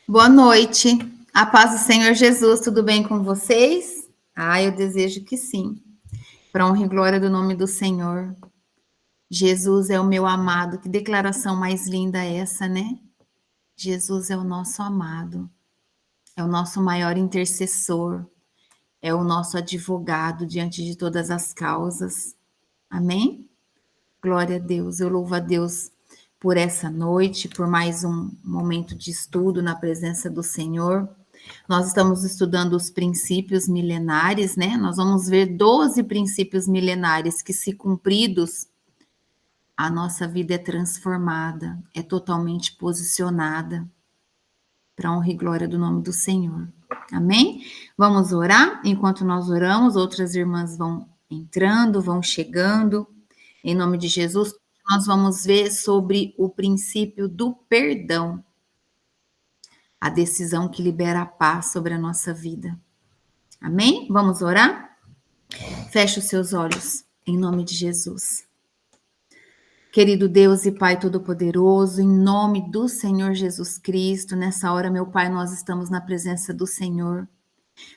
Boa noite. A paz do Senhor Jesus, tudo bem com vocês? Eu desejo que sim. Para honra e glória do nome do Senhor. Jesus é o meu amado. Que declaração mais linda é essa, né? Jesus é o nosso amado. É o nosso maior intercessor. É o nosso advogado diante de todas as causas. Amém? Glória a Deus. Eu louvo a Deus por essa noite, por mais um momento de estudo na presença do Senhor. Nós estamos estudando os princípios milenares, né? Nós vamos ver 12 princípios milenares que, se cumpridos, a nossa vida é transformada, é totalmente posicionada para a honra e glória do nome do Senhor. Amém? Vamos orar? Enquanto nós oramos, outras irmãs vão entrando, vão chegando. Em nome de Jesus, nós vamos ver sobre o princípio do perdão. A decisão que libera a paz sobre a nossa vida. Amém? Vamos orar? Feche os seus olhos, em nome de Jesus. Querido Deus e Pai Todo-Poderoso, em nome do Senhor Jesus Cristo, nessa hora, meu Pai, nós estamos na presença do Senhor.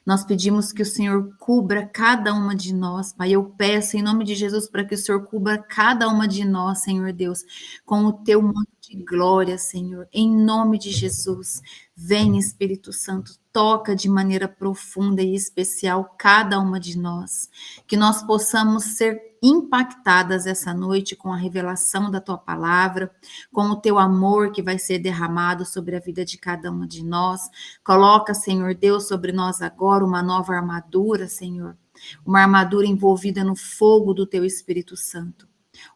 Nós pedimos que o Senhor cubra cada uma de nós, Pai. Eu peço em nome de Jesus para que o Senhor cubra cada uma de nós, Senhor Deus, com o teu manto de glória, Senhor. Em nome de Jesus, vem Espírito Santo, toca de maneira profunda e especial cada uma de nós, que nós possamos ser impactadas essa noite com a revelação da tua palavra, com o teu amor que vai ser derramado sobre a vida de cada uma de nós. Coloca, Senhor Deus, sobre nós agora uma nova armadura, Senhor, uma armadura envolvida no fogo do teu Espírito Santo.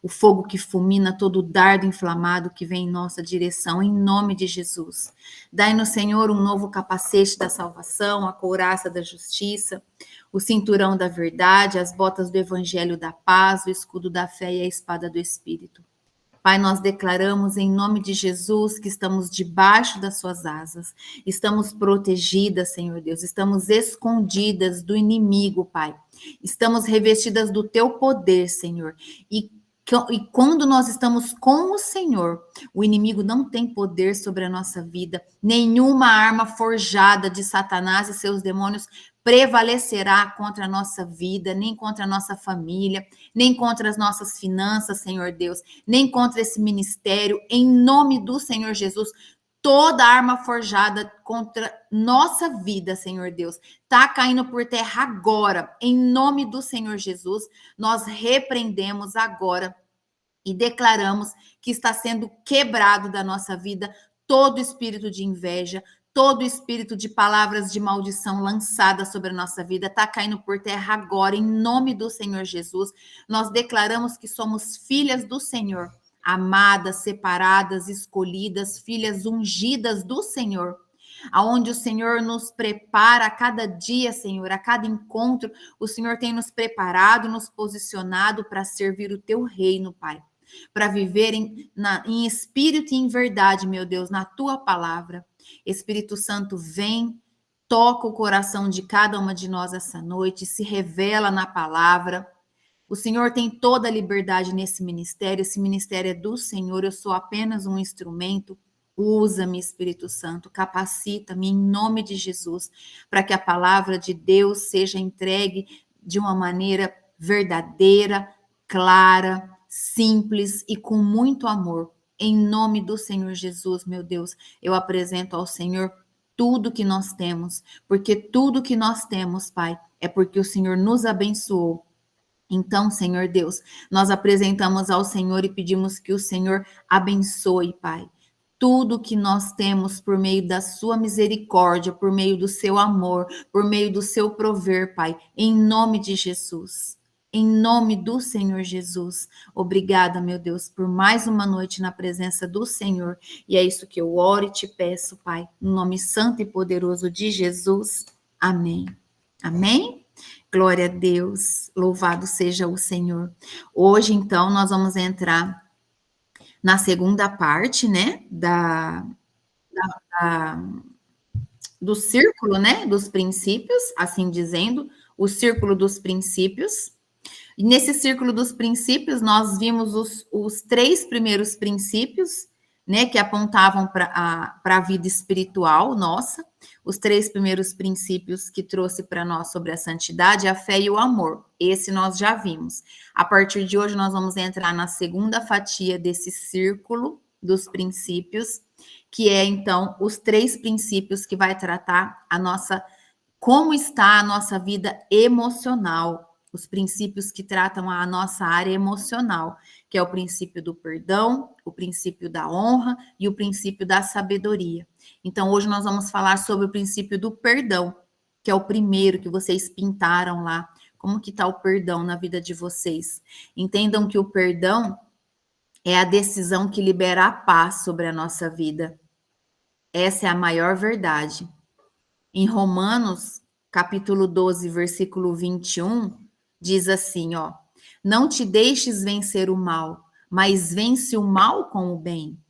O fogo que fulmina todo dardo inflamado que vem em nossa direção, em nome de Jesus. Dai-nos, Senhor, um novo capacete da salvação, a couraça da justiça, o cinturão da verdade, as botas do evangelho da paz, o escudo da fé e a espada do Espírito. Pai, nós declaramos em nome de Jesus que estamos debaixo das suas asas, estamos protegidas, Senhor Deus, estamos escondidas do inimigo, Pai. Estamos revestidas do teu poder, Senhor. E quando nós estamos com o Senhor, o inimigo não tem poder sobre a nossa vida. Nenhuma arma forjada de Satanás e seus demônios prevalecerá contra a nossa vida, nem contra a nossa família, nem contra as nossas finanças, Senhor Deus, nem contra esse ministério. Em nome do Senhor Jesus, toda arma forjada contra nossa vida, Senhor Deus, está caindo por terra agora. Em nome do Senhor Jesus, nós repreendemos agora e declaramos que está sendo quebrado da nossa vida todo espírito de inveja, todo espírito de palavras de maldição lançada sobre a nossa vida, está caindo por terra agora, em nome do Senhor Jesus. Nós declaramos que somos filhas do Senhor, amadas, separadas, escolhidas, filhas ungidas do Senhor, aonde o Senhor nos prepara a cada dia, Senhor, a cada encontro, o Senhor tem nos preparado, nos posicionado para servir o teu reino, Pai, para viver em espírito e em verdade, meu Deus, na tua palavra. Espírito Santo, vem, toca o coração de cada uma de nós essa noite, se revela na palavra. O Senhor tem toda a liberdade nesse ministério, esse ministério é do Senhor, eu sou apenas um instrumento. Usa-me, Espírito Santo, capacita-me em nome de Jesus, para que a palavra de Deus seja entregue de uma maneira verdadeira, clara, simples e com muito amor. Em nome do Senhor Jesus, meu Deus, eu apresento ao Senhor tudo que nós temos, porque tudo que nós temos, Pai, é porque o Senhor nos abençoou. Então, Senhor Deus, nós apresentamos ao Senhor e pedimos que o Senhor abençoe, Pai, tudo que nós temos por meio da sua misericórdia, por meio do seu amor, por meio do seu prover, Pai, em nome de Jesus. Em nome do Senhor Jesus. Obrigada, meu Deus, por mais uma noite na presença do Senhor. E é isso que eu oro e te peço, Pai, no nome santo e poderoso de Jesus. Amém. Amém? Glória a Deus, louvado seja o Senhor. Hoje, então, nós vamos entrar na segunda parte, né, do círculo, né, dos princípios, assim dizendo, o círculo dos princípios. E nesse círculo dos princípios, nós vimos os 3 primeiros princípios, né, que apontavam para a vida espiritual nossa, os 3 primeiros princípios que trouxe para nós sobre a santidade, a fé e o amor. Esse nós já vimos. A partir de hoje, nós vamos entrar na segunda fatia desse círculo dos princípios, que é, então, os 3 princípios que vai tratar a nossa, como está a nossa vida emocional, os princípios que tratam a nossa área emocional, que é o princípio do perdão, o princípio da honra e o princípio da sabedoria. Então, hoje nós vamos falar sobre o princípio do perdão, que é o primeiro que vocês pintaram lá. Como que está o perdão na vida de vocês? Entendam que o perdão é a decisão que libera a paz sobre a nossa vida. Essa é a maior verdade. Em Romanos, capítulo 12, versículo 21, diz assim, ó: não te deixes vencer o mal, mas vence o mal com o bem.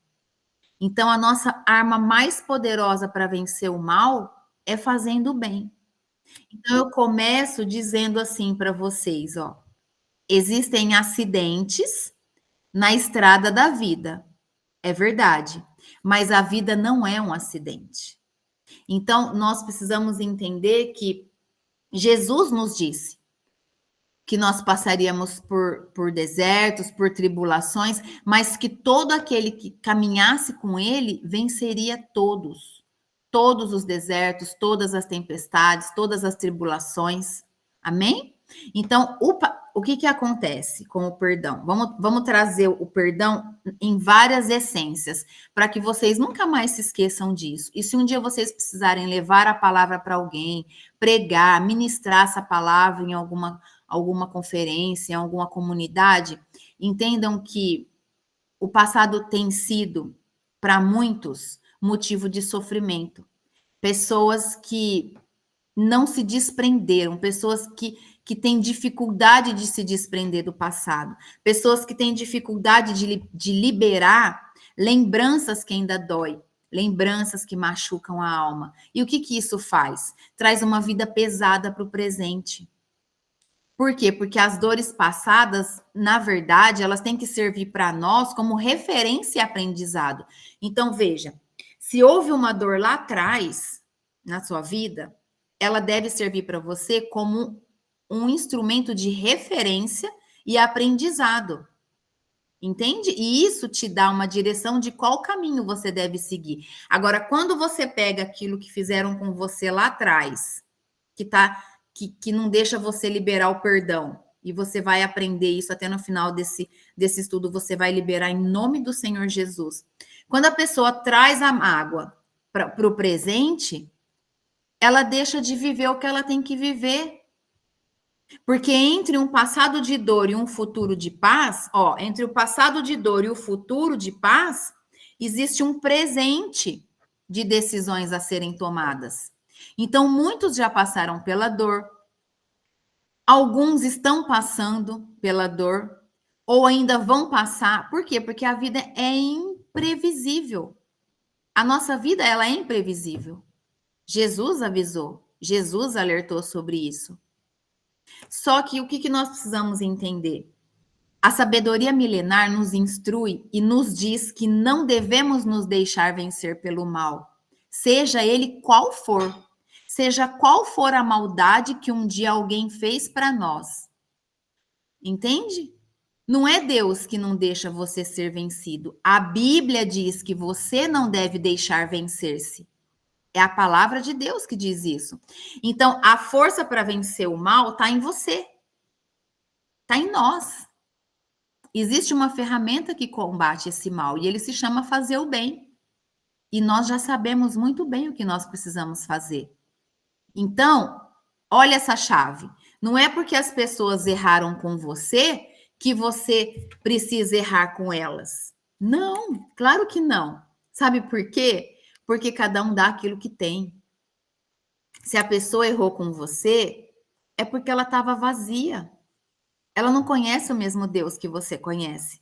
Então, a nossa arma mais poderosa para vencer o mal é fazendo o bem. Então, eu começo dizendo assim para vocês, ó: existem acidentes na estrada da vida. É verdade. Mas a vida não é um acidente. Então, nós precisamos entender que Jesus nos disse que nós passaríamos por desertos, por tribulações, mas que todo aquele que caminhasse com ele venceria todos os desertos, todas as tempestades, todas as tribulações. Amém? Então, o que acontece com o perdão? Vamos trazer o perdão em várias essências, para que vocês nunca mais se esqueçam disso. E se um dia vocês precisarem levar a palavra para alguém, pregar, ministrar essa palavra em alguma conferência, em alguma comunidade, entendam que o passado tem sido, para muitos, motivo de sofrimento. Pessoas que não se desprenderam, pessoas que têm dificuldade de se desprender do passado, pessoas que têm dificuldade de liberar lembranças que ainda dói, lembranças que machucam a alma. E o que isso faz? Traz uma vida pesada para o presente. Por quê? Porque as dores passadas, na verdade, elas têm que servir para nós como referência e aprendizado. Então, veja, se houve uma dor lá atrás, na sua vida, ela deve servir para você como um instrumento de referência e aprendizado. Entende? E isso te dá uma direção de qual caminho você deve seguir. Agora, quando você pega aquilo que fizeram com você lá atrás, que não deixa você liberar o perdão, e você vai aprender isso até no final desse estudo, você vai liberar em nome do Senhor Jesus. Quando a pessoa traz a mágoa para o presente, ela deixa de viver o que ela tem que viver. Porque entre um passado de dor e um futuro de paz, ó, entre o passado de dor e o futuro de paz, existe um presente de decisões a serem tomadas. Então, muitos já passaram pela dor, alguns estão passando pela dor, ou ainda vão passar. Por quê? Porque a vida é imprevisível. A nossa vida, ela é imprevisível. Jesus avisou, Jesus alertou sobre isso. Só que o que nós precisamos entender? A sabedoria milenar nos instrui e nos diz que não devemos nos deixar vencer pelo mal, seja ele qual for, seja qual for a maldade que um dia alguém fez para nós. Entende? Não é Deus que não deixa você ser vencido. A Bíblia diz que você não deve deixar vencer-se. É a palavra de Deus que diz isso. Então, a força para vencer o mal está em você. Está em nós. Existe uma ferramenta que combate esse mal e ele se chama fazer o bem. E nós já sabemos muito bem o que nós precisamos fazer. Então, olha essa chave. Não é porque as pessoas erraram com você que você precisa errar com elas. Não, claro que não. Sabe por quê? Porque cada um dá aquilo que tem. Se a pessoa errou com você, é porque ela estava vazia. Ela não conhece o mesmo Deus que você conhece.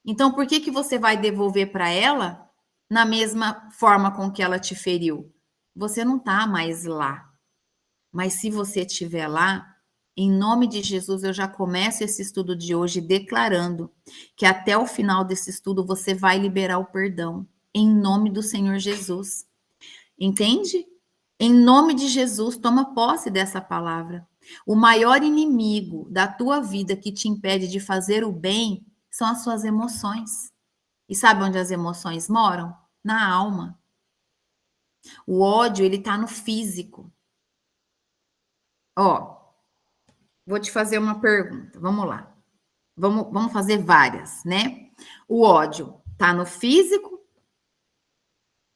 Então, por que você vai devolver para ela na mesma forma com que ela te feriu? Você não está mais lá. Mas se você estiver lá, Em nome de Jesus, eu já começo esse estudo de hoje declarando que até o final desse estudo você vai liberar o perdão. Em nome do Senhor Jesus. Entende? Em nome de Jesus, toma posse dessa palavra. O maior inimigo da tua vida que te impede de fazer o bem são as suas emoções. E sabe onde as emoções moram? Na alma. O ódio, ele tá no físico. Ó, vou te fazer uma pergunta. Vamos lá. Vamos fazer várias, né? O ódio tá no físico?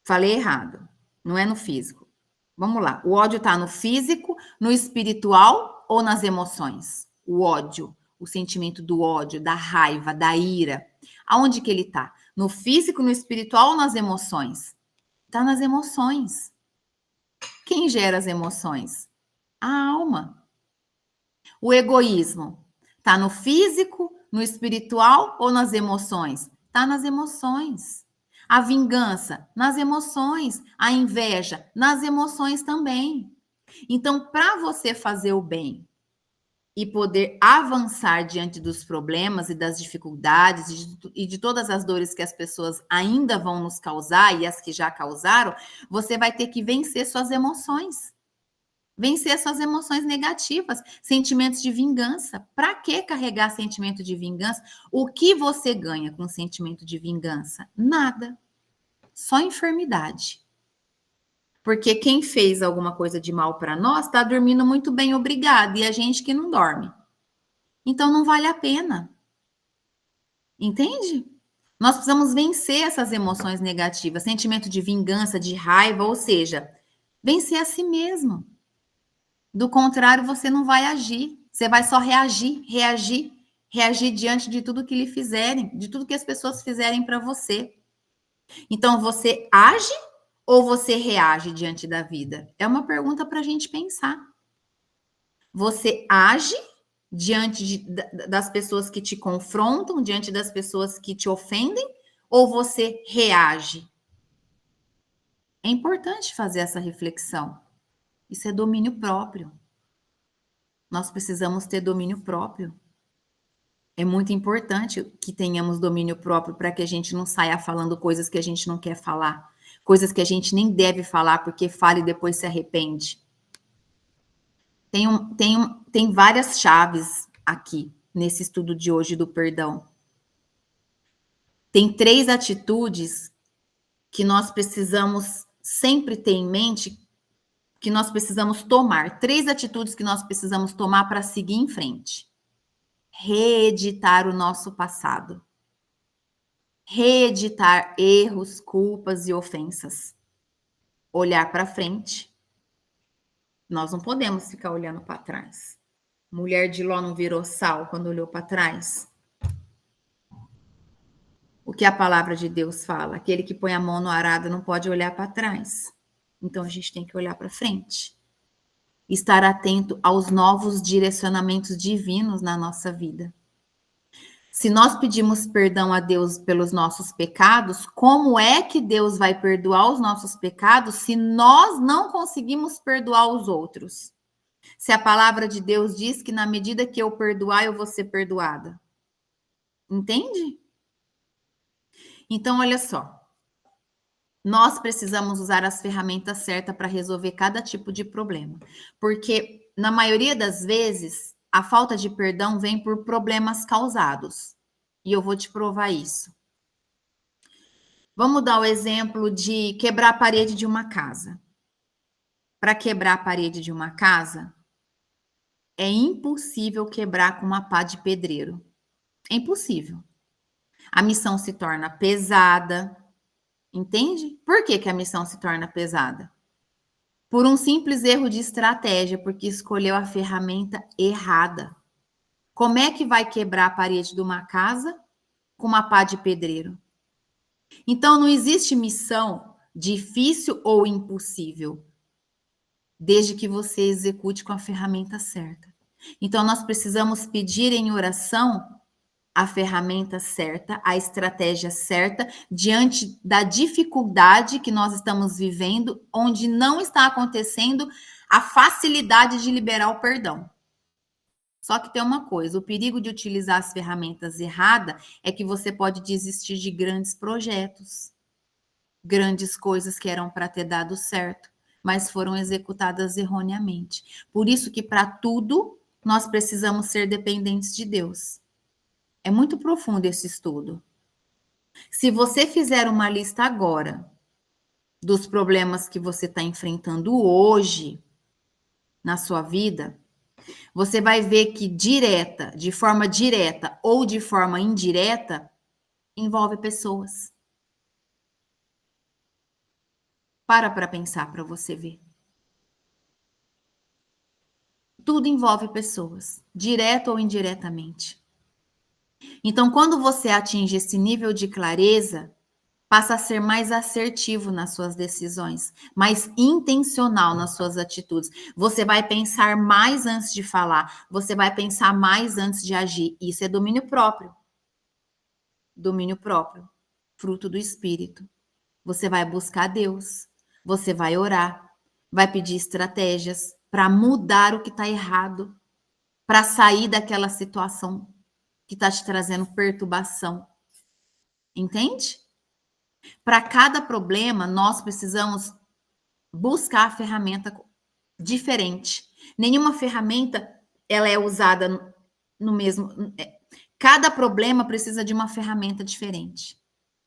Falei errado. Não é no físico. Vamos lá. O ódio tá no físico, no espiritual ou nas emoções? O ódio, o sentimento do ódio, da raiva, da ira. Aonde que ele tá? No físico, no espiritual ou nas emoções? Tá nas emoções. Quem gera as emoções? A alma. O egoísmo está no físico, no espiritual ou nas emoções? Está nas emoções. A vingança, nas emoções. A inveja, nas emoções também. Então, para você fazer o bem e poder avançar diante dos problemas e das dificuldades e de todas as dores que as pessoas ainda vão nos causar e as que já causaram, você vai ter que vencer suas emoções. Vencer suas emoções negativas, sentimentos de vingança. Para que carregar sentimento de vingança? O que você ganha com sentimento de vingança? Nada. Só enfermidade. Porque quem fez alguma coisa de mal para nós está dormindo muito bem, obrigado, e a gente que não dorme. Então não vale a pena. Entende? Nós precisamos vencer essas emoções negativas, sentimento de vingança, de raiva, ou seja, vencer a si mesmo. Do contrário, você não vai agir. Você vai só reagir diante de tudo que lhe fizerem, de tudo que as pessoas fizerem para você. Então, você age ou você reage diante da vida? É uma pergunta para a gente pensar. Você age diante das pessoas que te confrontam, diante das pessoas que te ofendem, ou você reage? É importante fazer essa reflexão. Isso é domínio próprio. Nós precisamos ter domínio próprio. É muito importante que tenhamos domínio próprio para que a gente não saia falando coisas que a gente não quer falar, coisas que a gente nem deve falar, porque fala e depois se arrepende. Tem várias chaves aqui nesse estudo de hoje do perdão. Tem 3 atitudes que nós precisamos sempre ter em mente, que nós precisamos tomar. 3 atitudes que nós precisamos tomar para seguir em frente. Reeditar o nosso passado. Reeditar erros, culpas e ofensas. Olhar para frente. Nós não podemos ficar olhando para trás. Mulher de Ló não virou sal quando olhou para trás? O que a palavra de Deus fala? Aquele que põe a mão no arado não pode olhar para trás. Então a gente tem que olhar para frente. Estar atento aos novos direcionamentos divinos na nossa vida. Se nós pedimos perdão a Deus pelos nossos pecados, como é que Deus vai perdoar os nossos pecados se nós não conseguimos perdoar os outros? Se a palavra de Deus diz que na medida que eu perdoar, eu vou ser perdoada. Entende? Então, olha só. Nós precisamos usar as ferramentas certas para resolver cada tipo de problema. Porque, na maioria das vezes, a falta de perdão vem por problemas causados. E eu vou te provar isso. Vamos dar o exemplo de quebrar a parede de uma casa. Para quebrar a parede de uma casa, é impossível quebrar com uma pá de pedreiro. É impossível. A missão se torna pesada. Entende? Por que a missão se torna pesada? Por um simples erro de estratégia, porque escolheu a ferramenta errada. Como é que vai quebrar a parede de uma casa com uma pá de pedreiro? Então, não existe missão difícil ou impossível, desde que você execute com a ferramenta certa. Então, nós precisamos pedir em oração a ferramenta certa, a estratégia certa, diante da dificuldade que nós estamos vivendo, onde não está acontecendo a facilidade de liberar o perdão. Só que tem uma coisa, o perigo de utilizar as ferramentas erradas é que você pode desistir de grandes projetos, grandes coisas que eram para ter dado certo, mas foram executadas erroneamente. Por isso que para tudo nós precisamos ser dependentes de Deus. É muito profundo esse estudo. Se você fizer uma lista agora dos problemas que você está enfrentando hoje na sua vida, você vai ver que de forma direta ou de forma indireta, envolve pessoas. Para pensar para você ver. Tudo envolve pessoas, direto ou indiretamente. Então, quando você atinge esse nível de clareza, passa a ser mais assertivo nas suas decisões, mais intencional nas suas atitudes. Você vai pensar mais antes de falar, você vai pensar mais antes de agir. Isso é domínio próprio. Domínio próprio, fruto do Espírito. Você vai buscar Deus, você vai orar, vai pedir estratégias para mudar o que está errado, para sair daquela situação que está te trazendo perturbação. Entende? Para cada problema, nós precisamos buscar a ferramenta diferente. Nenhuma ferramenta ela é usada no mesmo. Cada problema precisa de uma ferramenta diferente.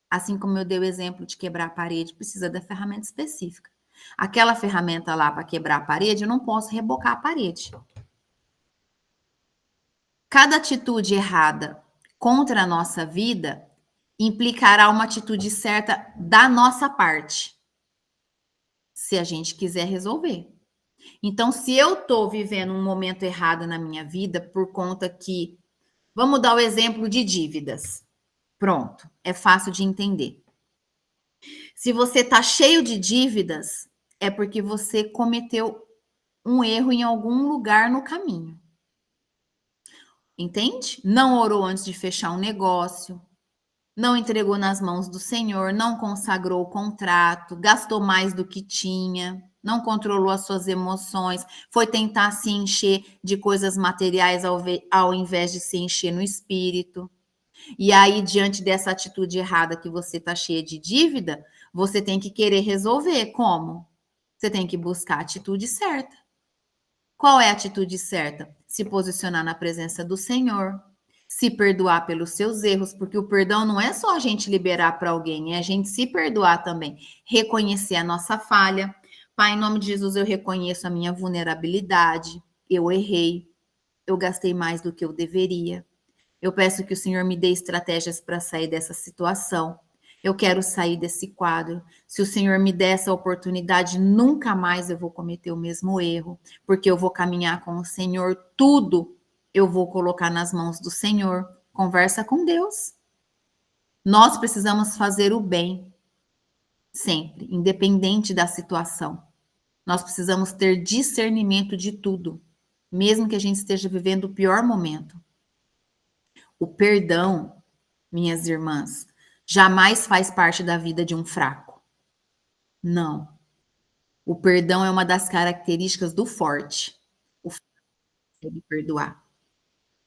Assim como eu dei o exemplo de quebrar a parede, precisa da ferramenta específica. Aquela ferramenta lá para quebrar a parede, eu não posso rebocar a parede. Cada atitude errada contra a nossa vida implicará uma atitude certa da nossa parte, se a gente quiser resolver. Então, se eu estou vivendo um momento errado na minha vida por conta que, vamos dar o exemplo de dívidas. Pronto, é fácil de entender. Se você está cheio de dívidas, é porque você cometeu um erro em algum lugar no caminho. Entende? Não orou antes de fechar um negócio, não entregou nas mãos do Senhor, não consagrou o contrato, gastou mais do que tinha, não controlou as suas emoções, foi tentar se encher de coisas materiais ao invés de se encher no espírito. E aí, diante dessa atitude errada que você está cheia de dívida, você tem que querer resolver. Como? Você tem que buscar a atitude certa. Qual é a atitude certa? Se posicionar na presença do Senhor, se perdoar pelos seus erros, porque o perdão não é só a gente liberar para alguém, é a gente se perdoar também, reconhecer a nossa falha. Pai, em nome de Jesus, eu reconheço a minha vulnerabilidade, eu errei, eu gastei mais do que eu deveria. Eu peço que o Senhor me dê estratégias para sair dessa situação. Eu quero sair desse quadro. Se o Senhor me der essa oportunidade, nunca mais eu vou cometer o mesmo erro, porque eu vou caminhar com o Senhor. Tudo eu vou colocar nas mãos do Senhor. Conversa com Deus. Nós precisamos fazer o bem, sempre, independente da situação. Nós precisamos ter discernimento de tudo, mesmo que a gente esteja vivendo o pior momento. O perdão, minhas irmãs, jamais faz parte da vida de um fraco. Não. O perdão é uma das características do forte. O fraco consegue perdoar.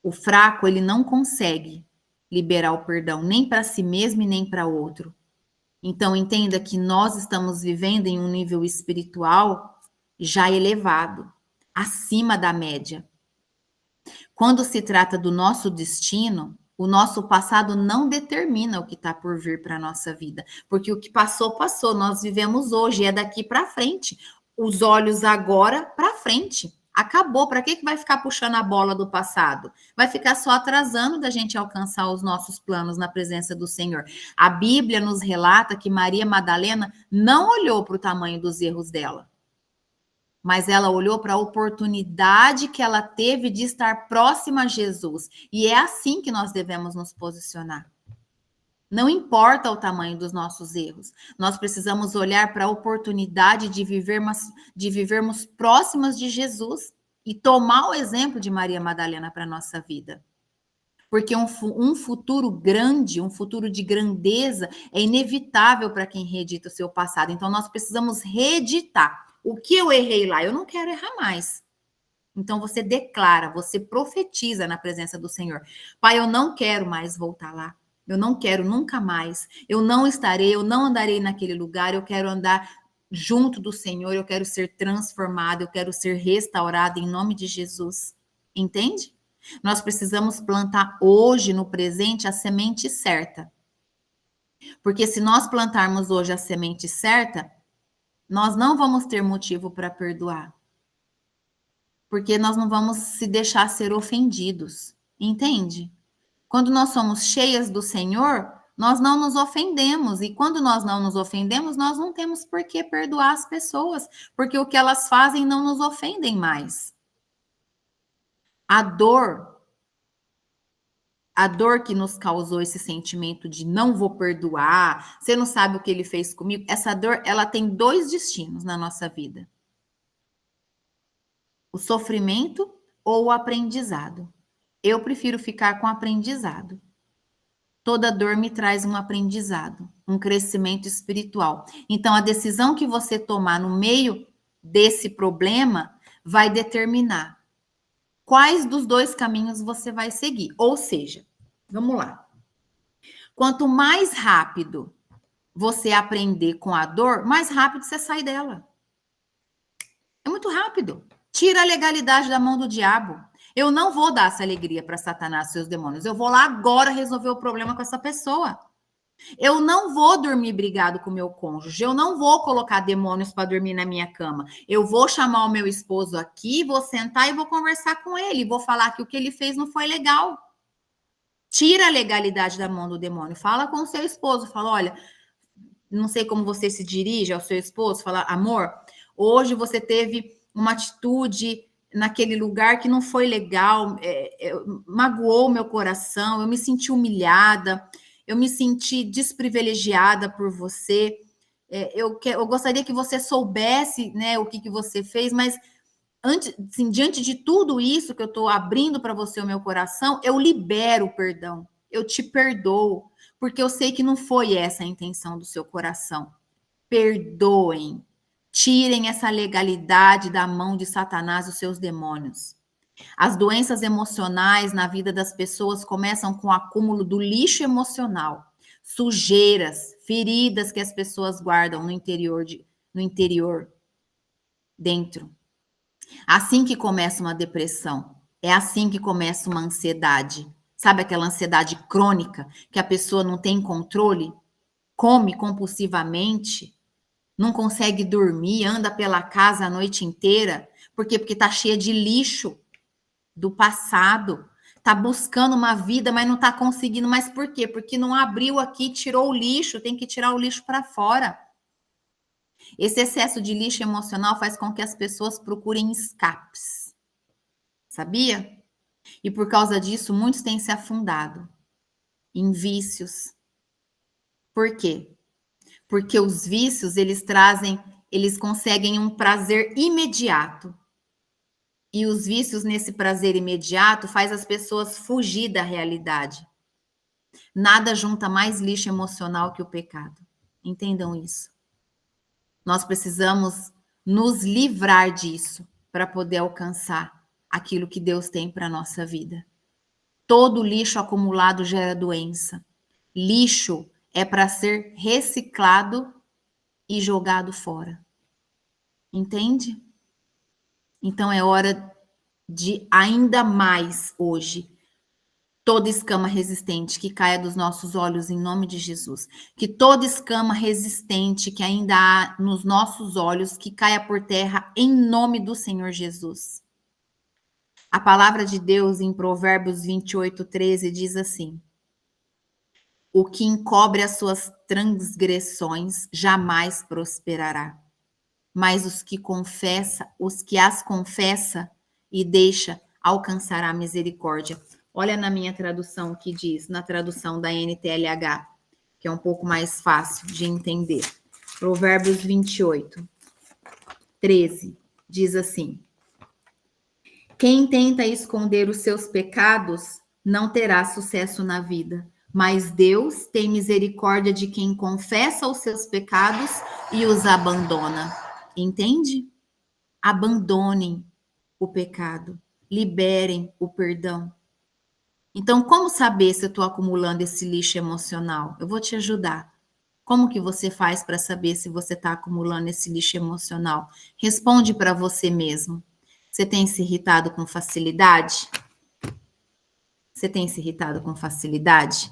O fraco, ele não consegue liberar o perdão, nem para si mesmo e nem para outro. Então, entenda que nós estamos vivendo em um nível espiritual já elevado, acima da média. Quando se trata do nosso destino, o nosso passado não determina o que está por vir para a nossa vida, porque o que passou, passou. Nós vivemos hoje, é daqui para frente. Os olhos agora para frente. Acabou. Para que vai ficar puxando a bola do passado? Vai ficar só atrasando da gente alcançar os nossos planos na presença do Senhor. A Bíblia nos relata que Maria Madalena não olhou para o tamanho dos erros dela, mas ela olhou para a oportunidade que ela teve de estar próxima a Jesus. E é assim que nós devemos nos posicionar. Não importa o tamanho dos nossos erros, nós precisamos olhar para a oportunidade de vivermos próximas de Jesus e tomar o exemplo de Maria Madalena para a nossa vida. Porque um futuro grande, um futuro de grandeza é inevitável para quem reedita o seu passado. Então, nós precisamos reeditar. O que eu errei lá, eu não quero errar mais. Então você declara, você profetiza na presença do Senhor. Pai, eu não quero mais voltar lá. Eu não quero nunca mais. Eu não estarei, eu não andarei naquele lugar. Eu quero andar junto do Senhor. Eu quero ser transformado, eu quero ser restaurado em nome de Jesus. Entende? Nós precisamos plantar hoje, no presente, a semente certa. Porque se nós plantarmos hoje a semente certa, nós não vamos ter motivo para perdoar. Porque nós não vamos se deixar ser ofendidos. Entende? Quando nós somos cheias do Senhor, nós não nos ofendemos. E quando nós não nos ofendemos, nós não temos por que perdoar as pessoas, porque o que elas fazem não nos ofendem mais. A dor que nos causou esse sentimento de não vou perdoar, você não sabe o que ele fez comigo, essa dor, ela tem dois destinos na nossa vida: o sofrimento ou o aprendizado. Eu prefiro ficar com o aprendizado. Toda dor me traz um aprendizado, um crescimento espiritual. Então, a decisão que você tomar no meio desse problema vai determinar quais dos dois caminhos você vai seguir. Ou seja, vamos lá. Quanto mais rápido você aprender com a dor, mais rápido você sai dela. É muito rápido. Tira a legalidade da mão do diabo. Eu não vou dar essa alegria para Satanás e seus demônios. Eu vou lá agora resolver o problema com essa pessoa. Eu não vou dormir brigado com o meu cônjuge. Eu não vou colocar demônios para dormir na minha cama. Eu vou chamar o meu esposo aqui, vou sentar e vou conversar com ele. Vou falar que o que ele fez não foi legal. Tira a legalidade da mão do demônio. Fala com o seu esposo. Fala, olha, não sei como você se dirige ao seu esposo. Fala, amor, hoje você teve uma atitude naquele lugar que não foi legal, magoou meu coração, eu me senti humilhada, eu me senti desprivilegiada por você. Eu gostaria que você soubesse, né, o que você fez, mas antes, assim, diante de tudo isso que eu estou abrindo para você o meu coração, eu libero o perdão, eu te perdoo, porque eu sei que não foi essa a intenção do seu coração. Perdoem. Tirem essa legalidade da mão de Satanás e os seus demônios. As doenças emocionais na vida das pessoas começam com o acúmulo do lixo emocional, sujeiras, feridas que as pessoas guardam no interior, dentro. Assim que começa uma depressão, é assim que começa uma ansiedade. Sabe aquela ansiedade crônica que a pessoa não tem controle? Come compulsivamente, não consegue dormir, anda pela casa a noite inteira. Por quê? Porque está cheia de lixo do passado. Está buscando uma vida, mas não está conseguindo. Mas por quê? Porque não abriu aqui, tirou o lixo, tem que tirar o lixo para fora. Esse excesso de lixo emocional faz com que as pessoas procurem escapes. Sabia? E por causa disso, muitos têm se afundado em vícios. Por quê? Porque os vícios, eles conseguem um prazer imediato. E os vícios nesse prazer imediato faz as pessoas fugir da realidade. Nada junta mais lixo emocional que o pecado. Entendam isso. Nós precisamos nos livrar disso para poder alcançar aquilo que Deus tem para a nossa vida. Todo lixo acumulado gera doença. Lixo é para ser reciclado e jogado fora. Entende? Então é hora de ainda mais hoje toda escama resistente que caia dos nossos olhos em nome de Jesus. Que toda escama resistente que ainda há nos nossos olhos que caia por terra em nome do Senhor Jesus. A palavra de Deus em Provérbios 28:13 diz assim: o que encobre as suas transgressões jamais prosperará. Mas os que as confessa e deixa alcançará a misericórdia. Olha na minha tradução que diz, na tradução da NTLH, que é um pouco mais fácil de entender. Provérbios 28:13 diz assim: quem tenta esconder os seus pecados não terá sucesso na vida, mas Deus tem misericórdia de quem confessa os seus pecados e os abandona. Entende? Abandonem. o pecado, liberem o perdão. Então, como saber se eu estou acumulando esse lixo emocional? Eu vou te ajudar. Como que você faz para saber se você está acumulando esse lixo emocional? Responde para você mesmo. Você tem se irritado com facilidade? Você tem se irritado com facilidade?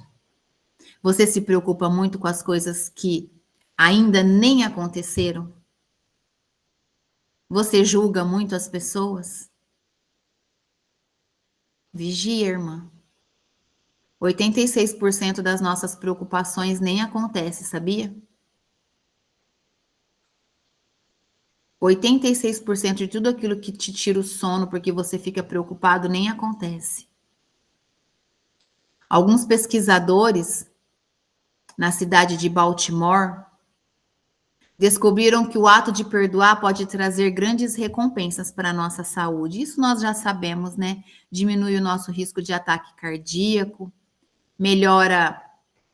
Você se preocupa muito com as coisas que ainda nem aconteceram? Você julga muito as pessoas? Vigia, irmã. 86% das nossas preocupações nem acontece, sabia? 86% de tudo aquilo que te tira o sono porque você fica preocupado nem acontece. Alguns pesquisadores na cidade de Baltimore descobriram que o ato de perdoar pode trazer grandes recompensas para a nossa saúde. Isso nós já sabemos, né? Diminui o nosso risco de ataque cardíaco, melhora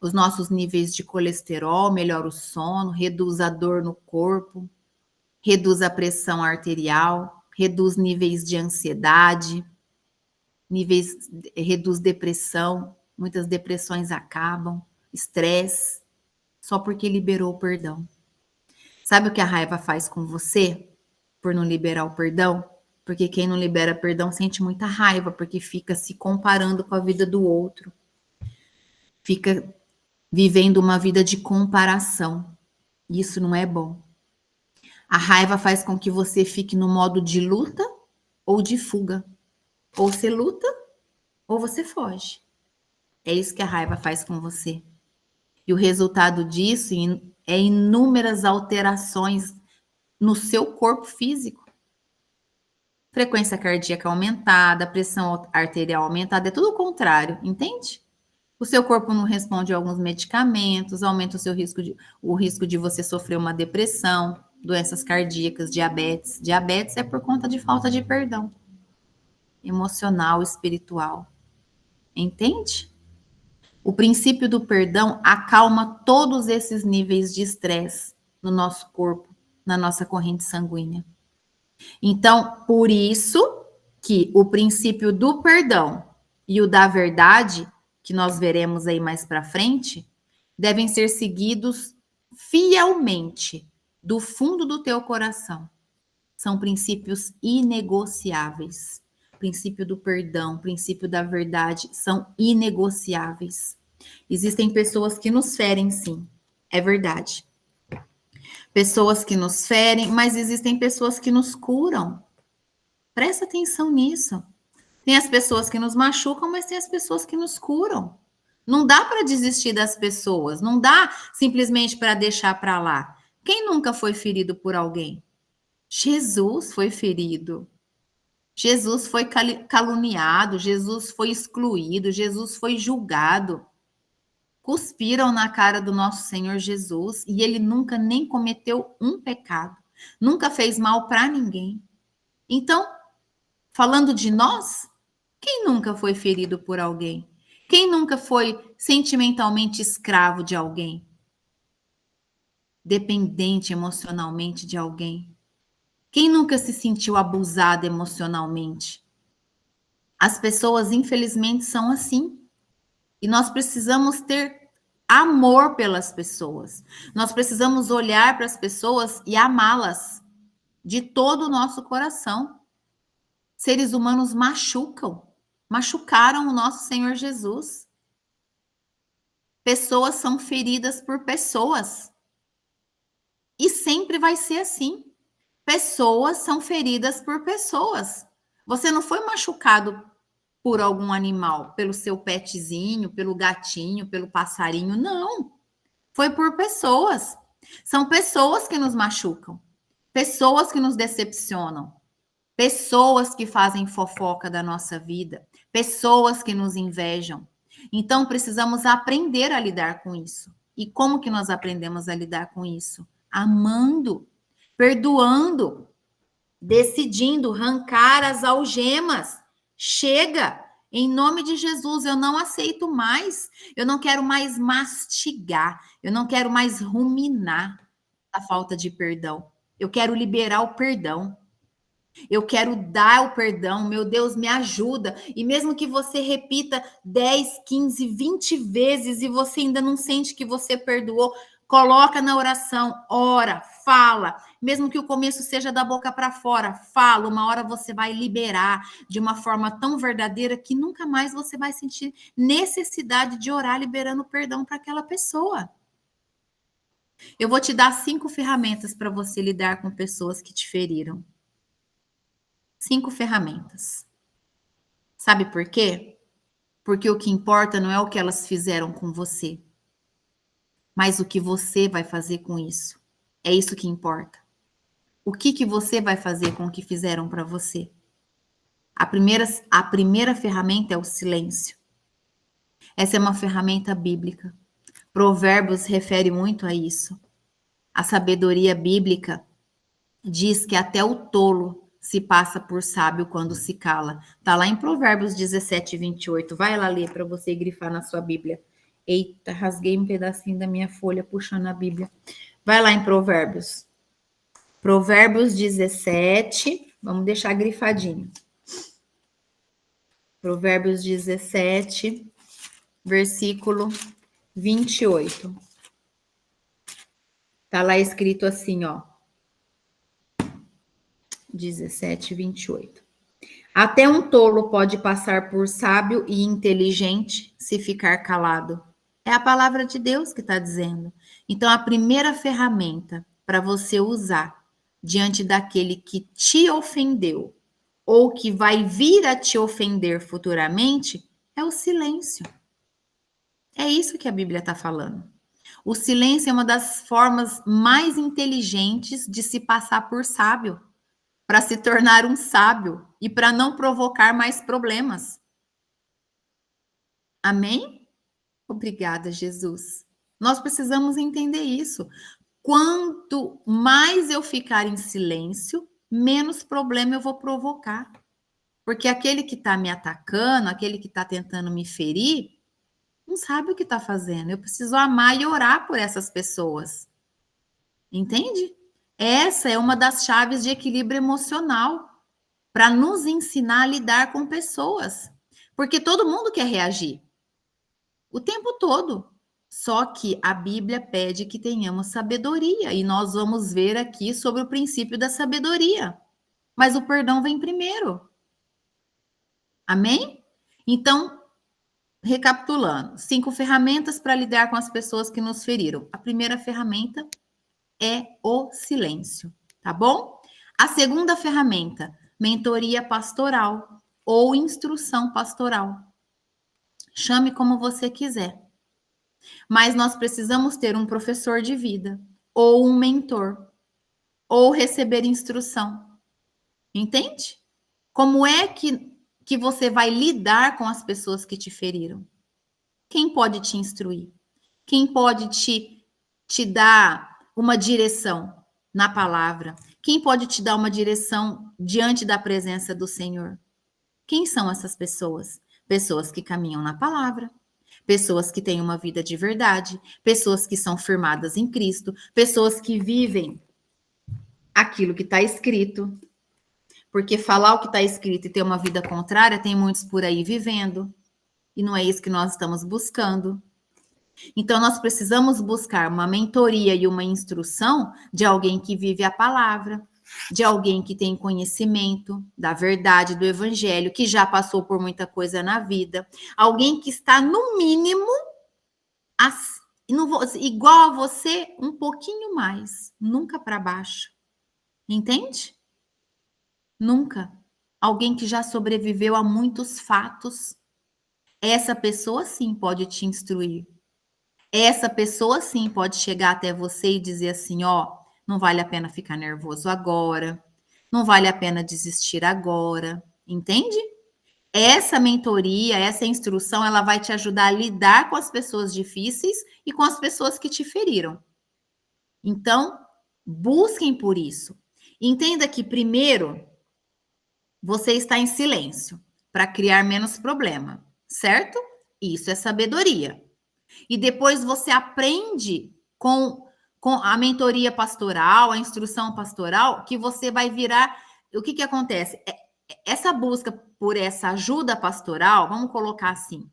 os nossos níveis de colesterol, melhora o sono, reduz a dor no corpo, reduz a pressão arterial, reduz níveis de ansiedade, reduz depressão, muitas depressões acabam, estresse, só porque liberou o perdão. Sabe o que a raiva faz com você por não liberar o perdão? Porque quem não libera perdão sente muita raiva, porque fica se comparando com a vida do outro. Fica vivendo uma vida de comparação. Isso não é bom. A raiva faz com que você fique no modo de luta ou de fuga. Ou você luta ou você foge. É isso que a raiva faz com você. E o resultado disso é inúmeras alterações no seu corpo físico. Frequência cardíaca aumentada, pressão arterial aumentada, é tudo o contrário, entende? O seu corpo não responde a alguns medicamentos, aumenta o risco de você sofrer uma depressão, doenças cardíacas, diabetes. Diabetes é por conta de falta de perdão emocional, espiritual. Entende? O princípio do perdão acalma todos esses níveis de estresse no nosso corpo, na nossa corrente sanguínea. Então, por isso que o princípio do perdão e o da verdade, que nós veremos aí mais para frente, devem ser seguidos fielmente do fundo do teu coração. São princípios inegociáveis. O princípio do perdão, o princípio da verdade são inegociáveis. Existem pessoas que nos ferem, sim, é verdade. Pessoas que nos ferem, mas existem pessoas que nos curam. Presta atenção nisso. Tem as pessoas que nos machucam, mas tem as pessoas que nos curam. Não dá para desistir das pessoas, não dá simplesmente para deixar para lá. Quem nunca foi ferido por alguém? Jesus foi ferido. Jesus foi caluniado, Jesus foi excluído, Jesus foi julgado. Cuspiram na cara do nosso Senhor Jesus e ele nunca nem cometeu um pecado, nunca fez mal para ninguém. Então, falando de nós, quem nunca foi ferido por alguém? Quem nunca foi sentimentalmente escravo de alguém? Dependente emocionalmente de alguém? Quem nunca se sentiu abusado emocionalmente? As pessoas, infelizmente, são assim. E nós precisamos ter amor pelas pessoas. Nós precisamos olhar para as pessoas e amá-las de todo o nosso coração. Seres humanos machucaram o nosso Senhor Jesus. Pessoas são feridas por pessoas. E sempre vai ser assim. Pessoas são feridas por pessoas. Você não foi machucado por algum animal, pelo seu petzinho, pelo gatinho, pelo passarinho, não. Foi por pessoas. São pessoas que nos machucam, pessoas que nos decepcionam, pessoas que fazem fofoca da nossa vida, pessoas que nos invejam. Então precisamos aprender a lidar com isso. E como que nós aprendemos a lidar com isso? Amando, perdoando, decidindo arrancar as algemas. Chega! Em nome de Jesus, eu não aceito mais. Eu não quero mais mastigar. Eu não quero mais ruminar a falta de perdão. Eu quero liberar o perdão. Eu quero dar o perdão, meu Deus, me ajuda. E mesmo que você repita 10, 15, 20 vezes e você ainda não sente que você perdoou, coloca na oração, ora, fala. Mesmo que o começo seja da boca para fora, fala. Uma hora você vai liberar de uma forma tão verdadeira que nunca mais você vai sentir necessidade de orar liberando perdão para aquela pessoa. Eu vou te dar 5 ferramentas para você lidar com pessoas que te feriram. 5 ferramentas. Sabe por quê? Porque o que importa não é o que elas fizeram com você, mas o que você vai fazer com isso. É isso que importa. O que você vai fazer com o que fizeram para você? A primeira ferramenta é o silêncio. Essa é uma ferramenta bíblica. Provérbios refere muito a isso. A sabedoria bíblica diz que até o tolo se passa por sábio quando se cala. Está lá em Provérbios 17, 28. Vai lá ler para você grifar na sua Bíblia. Eita, rasguei um pedacinho da minha folha puxando a Bíblia. Vai lá em Provérbios. Provérbios 17. Vamos deixar grifadinho. Provérbios 17, versículo 28. Está lá escrito assim, ó. 17, 28. Até um tolo pode passar por sábio e inteligente se ficar calado. É a palavra de Deus que está dizendo. Então, a primeira ferramenta para você usar diante daquele que te ofendeu ou que vai vir a te ofender futuramente é o silêncio. É isso que a Bíblia está falando. O silêncio é uma das formas mais inteligentes de se passar por sábio, para se tornar um sábio e para não provocar mais problemas. Amém? Obrigada, Jesus. Nós precisamos entender isso. Quanto mais eu ficar em silêncio, menos problema eu vou provocar. Porque aquele que está me atacando, aquele que está tentando me ferir, não sabe o que está fazendo. Eu preciso amar e orar por essas pessoas. Entende? Essa é uma das chaves de equilíbrio emocional para nos ensinar a lidar com pessoas. Porque todo mundo quer reagir o tempo todo. Só que a Bíblia pede que tenhamos sabedoria e nós vamos ver aqui sobre o princípio da sabedoria. Mas o perdão vem primeiro. Amém? Então, recapitulando, 5 ferramentas para lidar com as pessoas que nos feriram. A primeira ferramenta é o silêncio, tá bom? A segunda ferramenta, mentoria pastoral ou instrução pastoral. Chame como você quiser. Mas nós precisamos ter um professor de vida, ou um mentor, ou receber instrução. Entende? Como é que você vai lidar com as pessoas que te feriram? Quem pode te instruir? Quem pode te dar uma direção na palavra? Quem pode te dar uma direção diante da presença do Senhor? Quem são essas pessoas? Pessoas que caminham na palavra, pessoas que têm uma vida de verdade, pessoas que são firmadas em Cristo, pessoas que vivem aquilo que está escrito. Porque falar o que está escrito e ter uma vida contrária, tem muitos por aí vivendo. E não é isso que nós estamos buscando. Então, nós precisamos buscar uma mentoria e uma instrução de alguém que vive a palavra, de alguém que tem conhecimento da verdade, do evangelho, que já passou por muita coisa na vida, alguém que está, no mínimo, igual a você, um pouquinho mais, nunca para baixo. Entende? Nunca. Alguém que já sobreviveu a muitos fatos. Essa pessoa, sim, pode te instruir. Essa pessoa, sim, pode chegar até você e dizer assim, ó, não vale a pena ficar nervoso agora, não vale a pena desistir agora, entende? Essa mentoria, essa instrução, ela vai te ajudar a lidar com as pessoas difíceis e com as pessoas que te feriram. Então, busquem por isso. Entenda que, primeiro, você está em silêncio para criar menos problema, certo? Isso é sabedoria. E depois você aprende com a mentoria pastoral, a instrução pastoral, que você vai virar o que que acontece? Essa busca por essa ajuda pastoral, vamos colocar assim,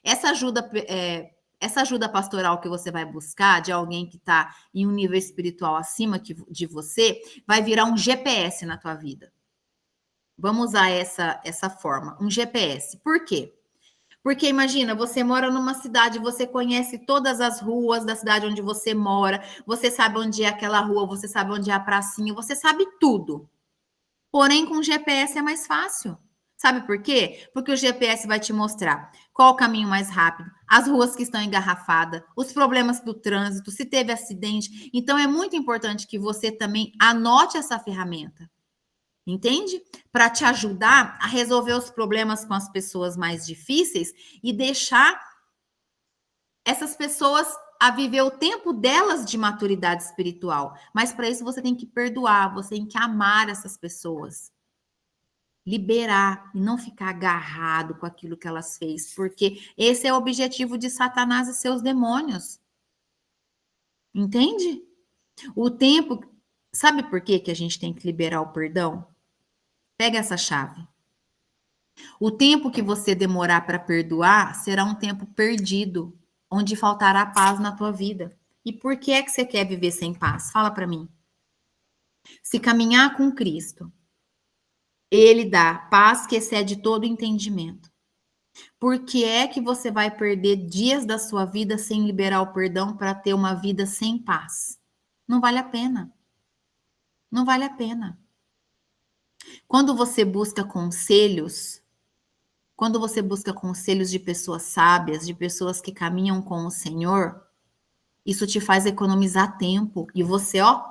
essa ajuda, essa ajuda pastoral que você vai buscar de alguém que está em um nível espiritual acima de você, vai virar um GPS na tua vida. Vamos usar essa forma, um GPS. Por quê? Porque imagina, você mora numa cidade, você conhece todas as ruas da cidade onde você mora, você sabe onde é aquela rua, você sabe onde é a pracinha, você sabe tudo. Porém, com o GPS é mais fácil. Sabe por quê? Porque o GPS vai te mostrar qual o caminho mais rápido, as ruas que estão engarrafadas, os problemas do trânsito, se teve acidente. Então, é muito importante que você também anote essa ferramenta. Entende? Para te ajudar a resolver os problemas com as pessoas mais difíceis e deixar essas pessoas a viver o tempo delas de maturidade espiritual. Mas para isso você tem que perdoar, você tem que amar essas pessoas. Liberar e não ficar agarrado com aquilo que elas fez, porque esse é o objetivo de Satanás e seus demônios. Entende? O tempo, sabe por que que a gente tem que liberar o perdão? Pega essa chave. O tempo que você demorar para perdoar será um tempo perdido, onde faltará paz na tua vida. E por que é que você quer viver sem paz? Fala para mim. Se caminhar com Cristo, ele dá paz que excede todo entendimento. Por que é que você vai perder dias da sua vida sem liberar o perdão para ter uma vida sem paz? Não vale a pena. Não vale a pena. Quando você busca conselhos, quando você busca conselhos de pessoas sábias, de pessoas que caminham com o Senhor, isso te faz economizar tempo e você, ó,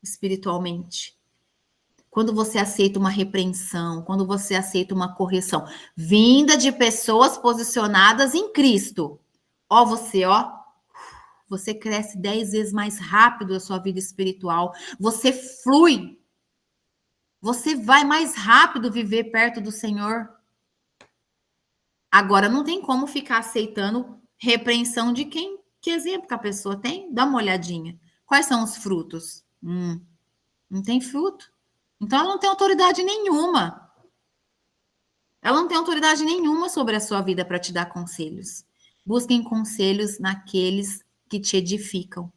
espiritualmente. Quando você aceita uma repreensão, quando você aceita uma correção, vinda de pessoas posicionadas em Cristo, você cresce 10 vezes mais rápido a sua vida espiritual, você flui, você vai mais rápido viver perto do Senhor. Agora, não tem como ficar aceitando repreensão de quem? Que exemplo que a pessoa tem? Dá uma olhadinha. Quais são os frutos? Não tem fruto. Então, ela não tem autoridade nenhuma. Ela não tem autoridade nenhuma sobre a sua vida para te dar conselhos. Busquem conselhos naqueles que te edificam,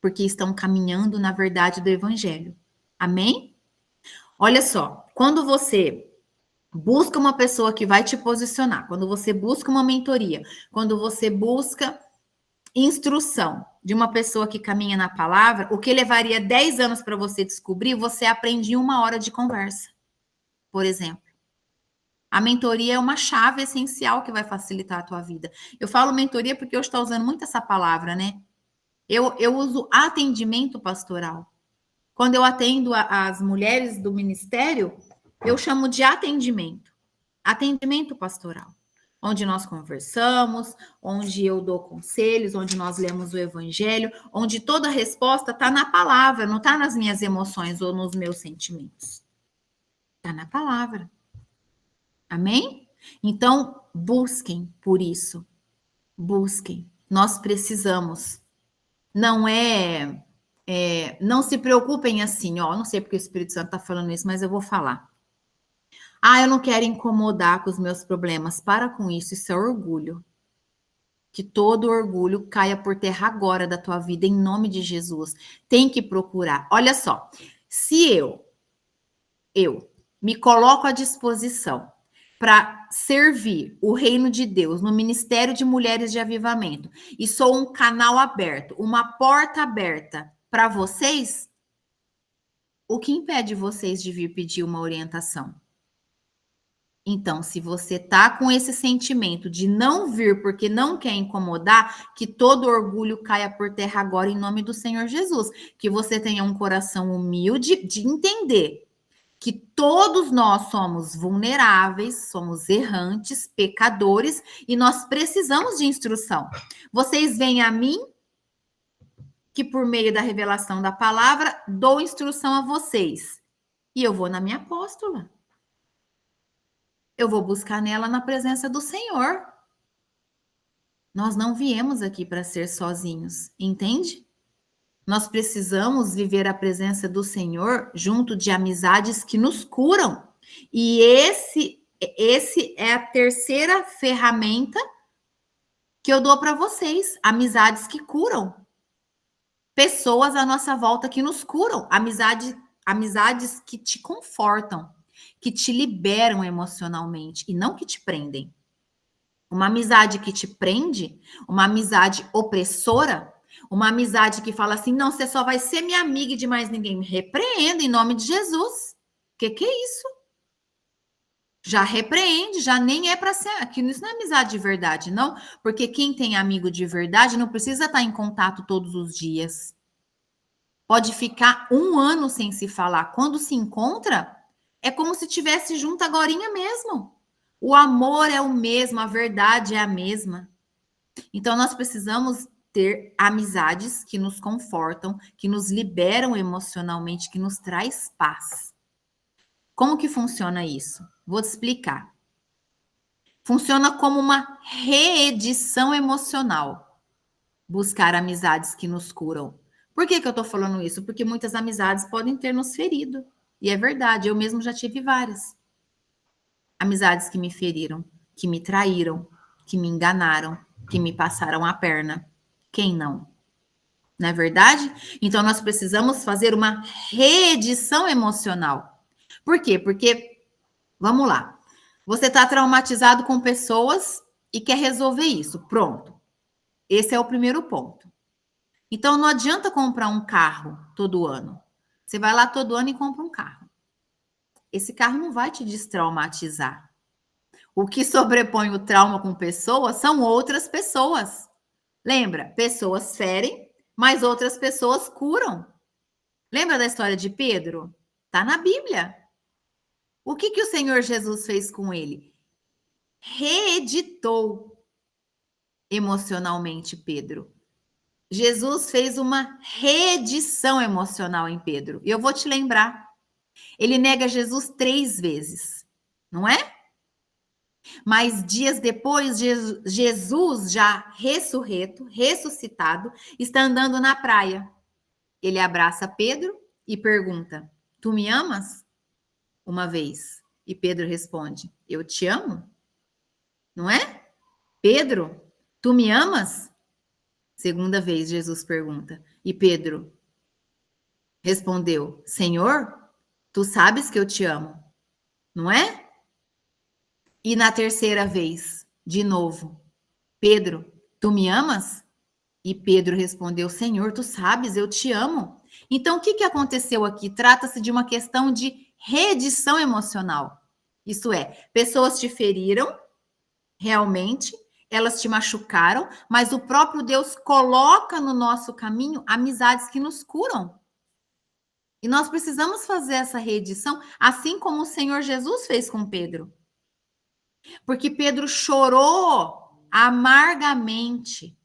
porque estão caminhando na verdade do Evangelho. Amém? Olha só, quando você busca uma pessoa que vai te posicionar, quando você busca uma mentoria, quando você busca instrução de uma pessoa que caminha na palavra, o que levaria 10 anos para você descobrir, você aprende em 1 hora de conversa, por exemplo. A mentoria é uma chave essencial que vai facilitar a tua vida. Eu falo mentoria porque eu estou usando muito essa palavra, né? Eu uso atendimento pastoral. Quando eu atendo as mulheres do ministério, eu chamo de atendimento. Atendimento pastoral. Onde nós conversamos, onde eu dou conselhos, onde nós lemos o evangelho, onde toda resposta está na palavra, não está nas minhas emoções ou nos meus sentimentos. Está na palavra. Amém? Então, busquem por isso. Busquem. Nós precisamos. Não não se preocupem assim, ó. Não sei porque o Espírito Santo está falando isso, mas eu vou falar. Eu não quero incomodar com os meus problemas. Para com isso, isso é orgulho. Que todo orgulho caia por terra agora da tua vida, em nome de Jesus. Tem que procurar. Olha só, se eu me coloco à disposição para servir o reino de Deus no Ministério de Mulheres de Avivamento e sou um canal aberto, uma porta aberta para vocês, o que impede vocês de vir pedir uma orientação? Então, se você tá com esse sentimento de não vir porque não quer incomodar, que todo orgulho caia por terra agora em nome do Senhor Jesus, que você tenha um coração humilde de entender que todos nós somos vulneráveis, somos errantes, pecadores e nós precisamos de instrução. Vocês vêm a mim que por meio da revelação da palavra dou instrução a vocês. E eu vou na minha apóstola. Eu vou buscar nela na presença do Senhor. Nós não viemos aqui para ser sozinhos, entende? Nós precisamos viver a presença do Senhor junto de amizades que nos curam. E esse é a terceira ferramenta que eu dou para vocês, amizades que curam. Pessoas à nossa volta que nos curam, amizades que te confortam, que te liberam emocionalmente e não que te prendem. Uma amizade que te prende, uma amizade opressora, uma amizade que fala assim: não, você só vai ser minha amiga e de mais ninguém. Me repreenda em nome de Jesus. Que é isso? Já repreende, já nem é para ser. Isso não é amizade de verdade, não. Porque quem tem amigo de verdade não precisa estar em contato todos os dias. Pode ficar 1 ano sem se falar. Quando se encontra, é como se tivesse junto agorinha mesmo. O amor é o mesmo, a verdade é a mesma. Então, nós precisamos ter amizades que nos confortam, que nos liberam emocionalmente, que nos traz paz. Como que funciona isso? Vou te explicar. Funciona como uma reedição emocional. Buscar amizades que nos curam. Por que eu estou falando isso? Porque muitas amizades podem ter nos ferido. E é verdade, eu mesmo já tive várias. Amizades que me feriram, que me traíram, que me enganaram, que me passaram a perna. Quem não? Não é verdade? Então, nós precisamos fazer uma reedição emocional. Por quê? Porque, vamos lá, você está traumatizado com pessoas e quer resolver isso. Pronto. Esse é o primeiro ponto. Então, não adianta comprar um carro todo ano. Você vai lá todo ano e compra um carro. Esse carro não vai te destraumatizar. O que sobrepõe o trauma com pessoas são outras pessoas. Lembra? Pessoas ferem, mas outras pessoas curam. Lembra da história de Pedro? Está na Bíblia. O que o Senhor Jesus fez com ele? Reeditou emocionalmente Pedro. Jesus fez uma reedição emocional em Pedro. E eu vou te lembrar. Ele nega Jesus 3 vezes, não é? Mas dias depois, Jesus, já ressurreto, ressuscitado, está andando na praia. Ele abraça Pedro e pergunta: Tu me amas? Uma vez. E Pedro responde: Eu te amo. Não é? Pedro, tu me amas? Segunda vez, Jesus pergunta. E Pedro respondeu: Senhor, tu sabes que eu te amo. Não é? E na terceira vez, de novo: Pedro, tu me amas? E Pedro respondeu: Senhor, tu sabes, eu te amo. Então, o que aconteceu aqui? Trata-se de uma questão de reedição emocional. Isso é, pessoas te feriram, realmente, elas te machucaram, mas o próprio Deus coloca no nosso caminho amizades que nos curam. E nós precisamos fazer essa reedição, assim como o Senhor Jesus fez com Pedro. Porque Pedro chorou amargamente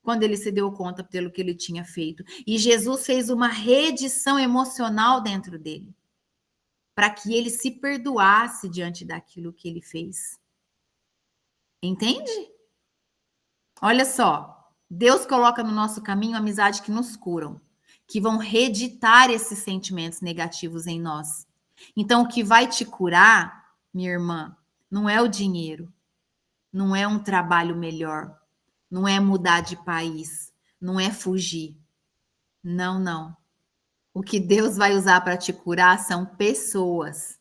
quando ele se deu conta pelo que ele tinha feito. E Jesus fez uma reedição emocional dentro dele, para que ele se perdoasse diante daquilo que ele fez. Entende? Olha só, Deus coloca no nosso caminho amizades que nos curam, que vão reeditar esses sentimentos negativos em nós. Então, o que vai te curar, minha irmã, não é o dinheiro, não é um trabalho melhor, não é mudar de país, não é fugir. Não, não. O que Deus vai usar para te curar são pessoas.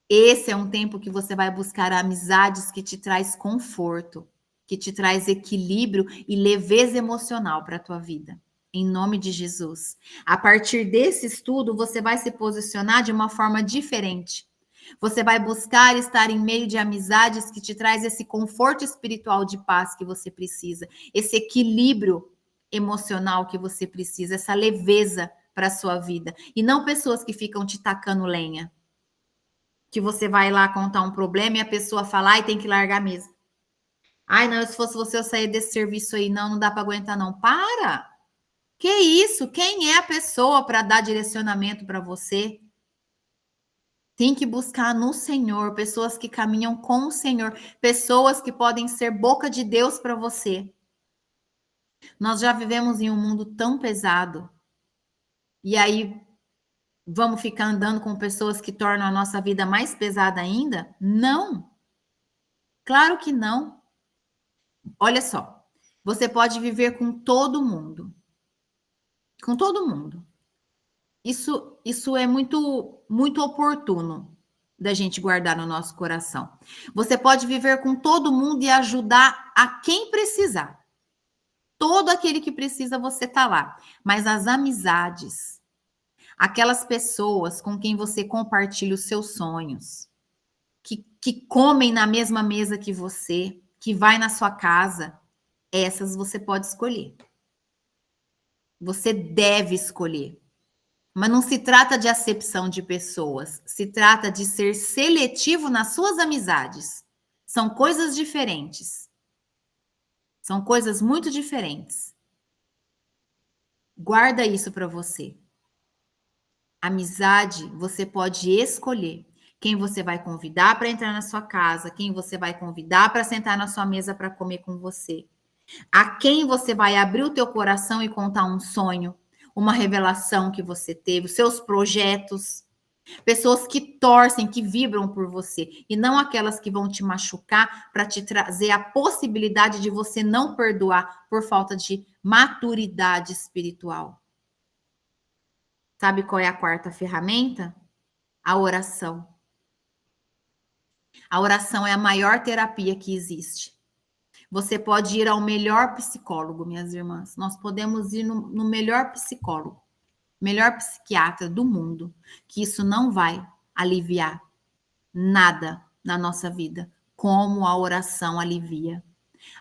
Esse é um tempo que você vai buscar amizades que te traz conforto, que te traz equilíbrio e leveza emocional para a tua vida. Em nome de Jesus. A partir desse estudo, você vai se posicionar de uma forma diferente. Você vai buscar estar em meio de amizades que te traz esse conforto espiritual de paz que você precisa, esse equilíbrio emocional que você precisa, essa leveza para a sua vida. E não pessoas que ficam te tacando lenha. Que você vai lá contar um problema e a pessoa fala, ai, tem que largar mesmo. Ai, não, se fosse você, eu sair desse serviço aí. Não, não dá para aguentar, não. Para! Que isso? Quem é a pessoa para dar direcionamento para você? Tem que buscar no Senhor, pessoas que caminham com o Senhor, pessoas que podem ser boca de Deus para você. Nós já vivemos em um mundo tão pesado, e aí vamos ficar andando com pessoas que tornam a nossa vida mais pesada ainda? Não, claro que não. Olha só, você pode viver com todo mundo, com todo mundo. Isso é muito oportuno da gente guardar no nosso coração. Você pode viver com todo mundo e ajudar a quem precisar. Todo aquele que precisa, você tá lá. Mas as amizades, aquelas pessoas com quem você compartilha os seus sonhos, que comem na mesma mesa que você, que vai na sua casa, essas você pode escolher. Você deve escolher. Mas não se trata de acepção de pessoas, se trata de ser seletivo nas suas amizades. São coisas diferentes. São coisas muito diferentes. Guarda isso para você. Amizade, você pode escolher quem você vai convidar para entrar na sua casa, quem você vai convidar para sentar na sua mesa para comer com você. A quem você vai abrir o teu coração e contar um sonho, uma revelação que você teve, os seus projetos. Pessoas que torcem, que vibram por você, e não aquelas que vão te machucar para te trazer a possibilidade de você não perdoar por falta de maturidade espiritual. Sabe qual é a quarta ferramenta? A oração. A oração é a maior terapia que existe. Você pode ir ao melhor psicólogo, minhas irmãs. Nós podemos ir no melhor psicólogo, melhor psiquiatra do mundo, que isso não vai aliviar nada na nossa vida, como a oração alivia.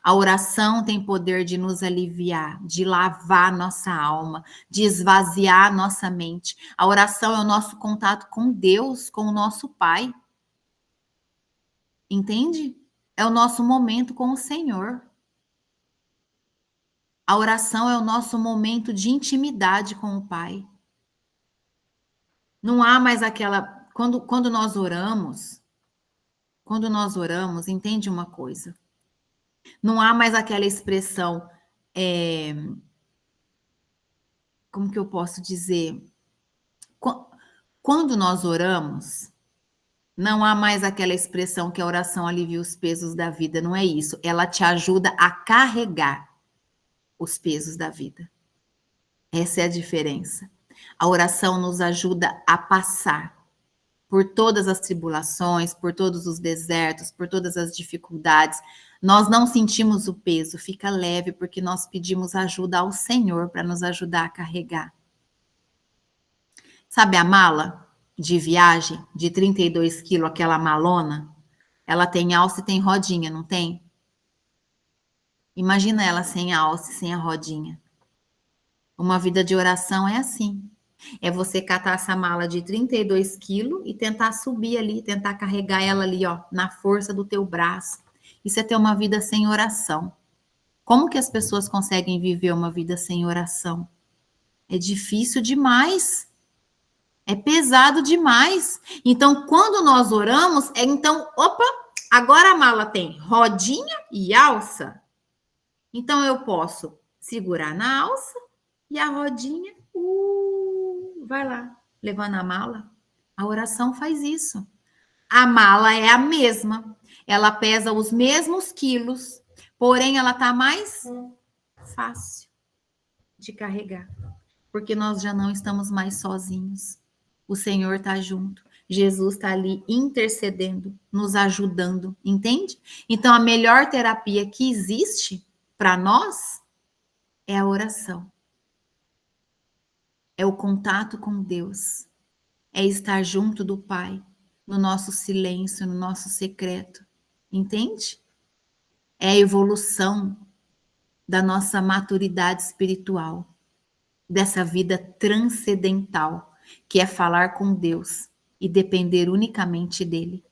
A oração tem poder de nos aliviar, de lavar nossa alma, de esvaziar nossa mente. A oração é o nosso contato com Deus, com o nosso Pai. Entende? É o nosso momento com o Senhor. A oração é o nosso momento de intimidade com o Pai. Não há mais aquela. Quando nós oramos, entende uma coisa? Não há mais aquela expressão. Como que eu posso dizer? Quando nós oramos, não há mais aquela expressão que a oração alivia os pesos da vida. Não é isso. Ela te ajuda a carregar os pesos da vida. Essa é a diferença. A oração nos ajuda a passar por todas as tribulações, por todos os desertos, por todas as dificuldades. Nós não sentimos o peso, fica leve, porque nós pedimos ajuda ao Senhor para nos ajudar a carregar. Sabe a mala de viagem de 32 quilos, aquela malona? Ela tem alça e tem rodinha, não tem? Imagina ela sem a alça e sem a rodinha. Uma vida de oração é assim. É você catar essa mala de 32 quilos e tentar subir ali, tentar carregar ela ali, ó, na força do teu braço. Isso é ter uma vida sem oração. Como que as pessoas conseguem viver uma vida sem oração? É difícil demais. É pesado demais. Então, quando nós oramos, opa, agora a mala tem rodinha e alça. Então, eu posso segurar na alça e a rodinha, vai lá, levando a mala. A oração faz isso. A mala é a mesma. Ela pesa os mesmos quilos, porém ela tá mais fácil de carregar, porque nós já não estamos mais sozinhos. O Senhor está junto. Jesus está ali intercedendo, nos ajudando, entende? Então, a melhor terapia que existe para nós é a oração. É o contato com Deus. É estar junto do Pai, no nosso silêncio, no nosso secreto. Entende? É a evolução da nossa maturidade espiritual, dessa vida transcendental, que é falar com Deus e depender unicamente dele.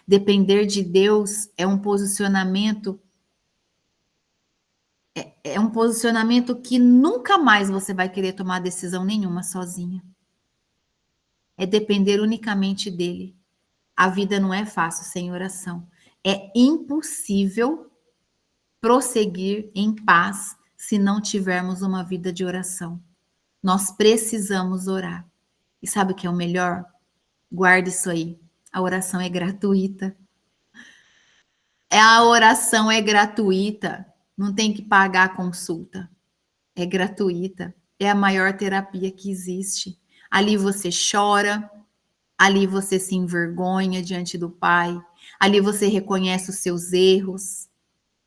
Depender de Deus é um posicionamento que nunca mais você vai querer tomar decisão nenhuma sozinha. É depender unicamente dele. A vida não é fácil sem oração. É impossível prosseguir em paz se não tivermos uma vida de oração. Nós precisamos orar. E sabe o que é o melhor? Guarde isso aí. A oração é gratuita. A oração é gratuita. Não tem que pagar a consulta. É gratuita. É a maior terapia que existe. Ali você chora, ali você se envergonha diante do Pai, ali você reconhece os seus erros,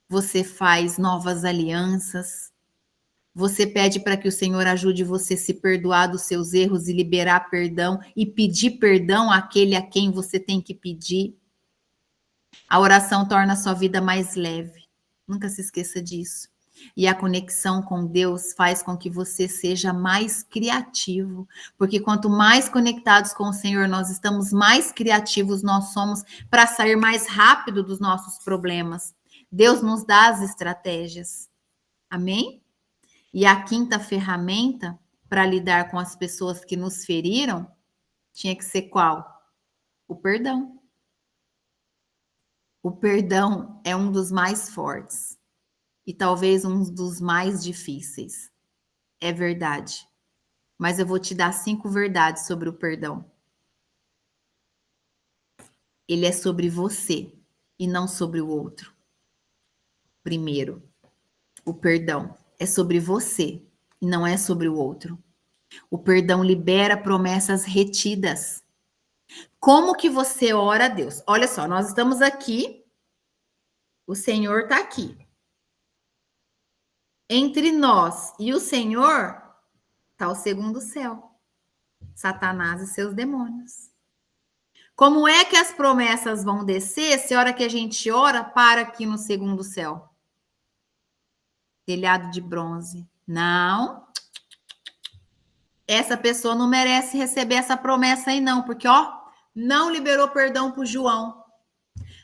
você faz novas alianças, você pede para que o Senhor ajude você a se perdoar dos seus erros e liberar perdão e pedir perdão àquele a quem você tem que pedir. A oração torna a sua vida mais leve. Nunca se esqueça disso. E a conexão com Deus faz com que você seja mais criativo, porque quanto mais conectados com o Senhor nós estamos, mais criativos nós somos para sair mais rápido dos nossos problemas. Deus nos dá as estratégias. Amém? E a quinta ferramenta para lidar com as pessoas que nos feriram tinha que ser qual? O perdão. O perdão é um dos mais fortes e talvez um dos mais difíceis. É verdade. Mas eu vou te dar 5 verdades sobre o perdão. Ele é sobre você e não sobre o outro. Primeiro, o perdão é sobre você e não é sobre o outro. O perdão libera promessas retidas. Como que você ora a Deus? Olha só, nós estamos aqui, o Senhor está aqui. Entre nós e o Senhor está o segundo céu. Satanás e seus demônios. Como é que as promessas vão descer se a hora que a gente ora para aqui no segundo céu? Telhado de bronze. Não. Essa pessoa não merece receber essa promessa aí não, porque ó, não liberou perdão para o João.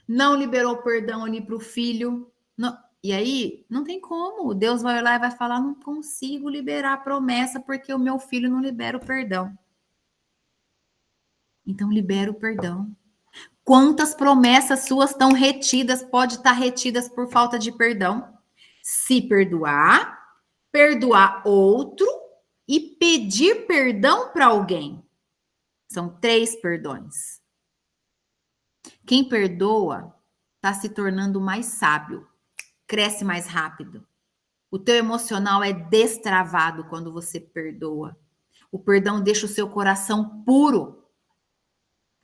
Não liberou perdão ali para o filho. Não. E aí, não tem como. Deus vai lá e vai falar, não consigo liberar a promessa porque o meu filho não libera o perdão. Então, libera o perdão. Quantas promessas suas estão retidas, pode estar retidas por falta de perdão? Se perdoar, perdoar outro e pedir perdão para alguém. São 3 perdões. Quem perdoa está se tornando mais sábio, cresce mais rápido. O teu emocional é destravado quando você perdoa. O perdão deixa o seu coração puro.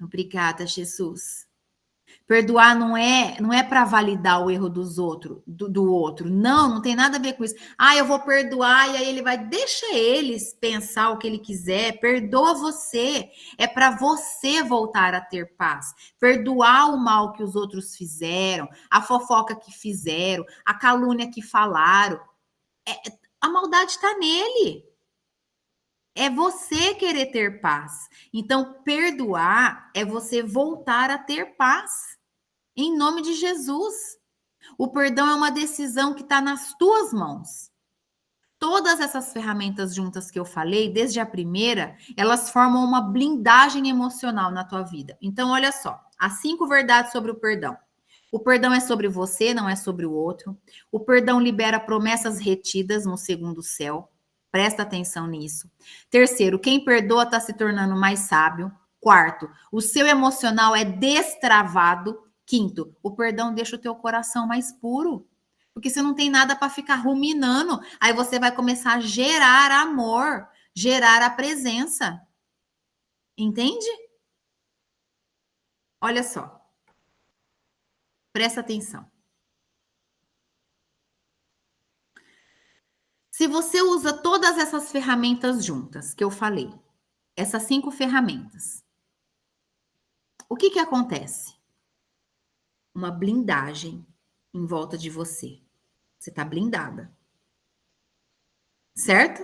Obrigada, Jesus. Perdoar não é para validar o erro dos outros, do outro. Não tem nada a ver com isso. Ah, eu vou perdoar e aí ele vai, deixa eles pensar o que ele quiser. Perdoa você. É para você voltar a ter paz. Perdoar o mal que os outros fizeram, a fofoca que fizeram, a calúnia que falaram. A maldade está nele. É você querer ter paz. Então, perdoar é você voltar a ter paz. Em nome de Jesus. O perdão é uma decisão que está nas tuas mãos. Todas essas ferramentas juntas que eu falei, desde a primeira, elas formam uma blindagem emocional na tua vida. Então, olha só, as 5 verdades sobre o perdão. O perdão é sobre você, não é sobre o outro. O perdão libera promessas retidas no segundo céu. Presta atenção nisso. Terceiro, quem perdoa está se tornando mais sábio. Quarto, o seu emocional é destravado. Quinto, o perdão deixa o teu coração mais puro. Porque você não tem nada para ficar ruminando. Aí você vai começar a gerar amor, gerar a presença. Entende? Olha só. Presta atenção. Se você usa todas essas ferramentas juntas que eu falei, essas 5 ferramentas, o que acontece? Uma blindagem em volta de você. Você está blindada. Certo?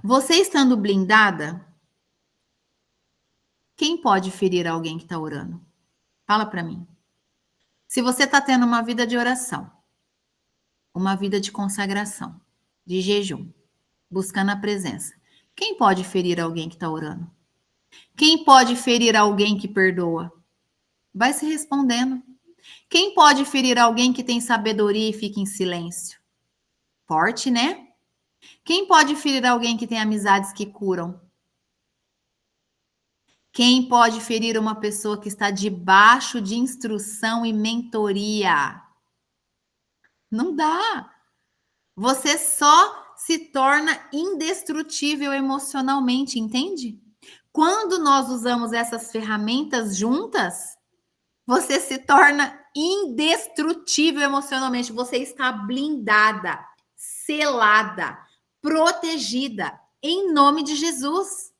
Você estando blindada, quem pode ferir alguém que está orando? Fala para mim. Se você está tendo uma vida de oração, uma vida de consagração, de jejum, buscando a presença, quem pode ferir alguém que está orando? Quem pode ferir alguém que perdoa? Vai se respondendo. Quem pode ferir alguém que tem sabedoria e fica em silêncio? Forte, né? Quem pode ferir alguém que tem amizades que curam? Quem pode ferir uma pessoa que está debaixo de instrução e mentoria? Não dá. Você só se torna indestrutível emocionalmente, entende? Quando nós usamos essas ferramentas juntas, você se torna indestrutível emocionalmente. Você está blindada, selada, protegida, em nome de Jesus.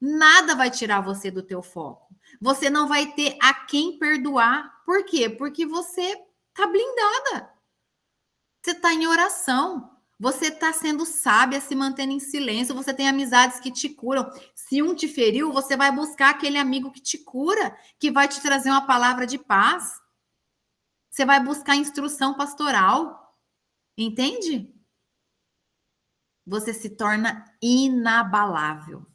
Nada vai tirar você do teu foco. Você não vai ter a quem perdoar. Por quê? Porque você está blindada. Você está em oração. Você está sendo sábia, se mantendo em silêncio. Você tem amizades que te curam. Se um te feriu, você vai buscar aquele amigo que te cura, que vai te trazer uma palavra de paz. Você vai buscar instrução pastoral. Entende? Você se torna inabalável.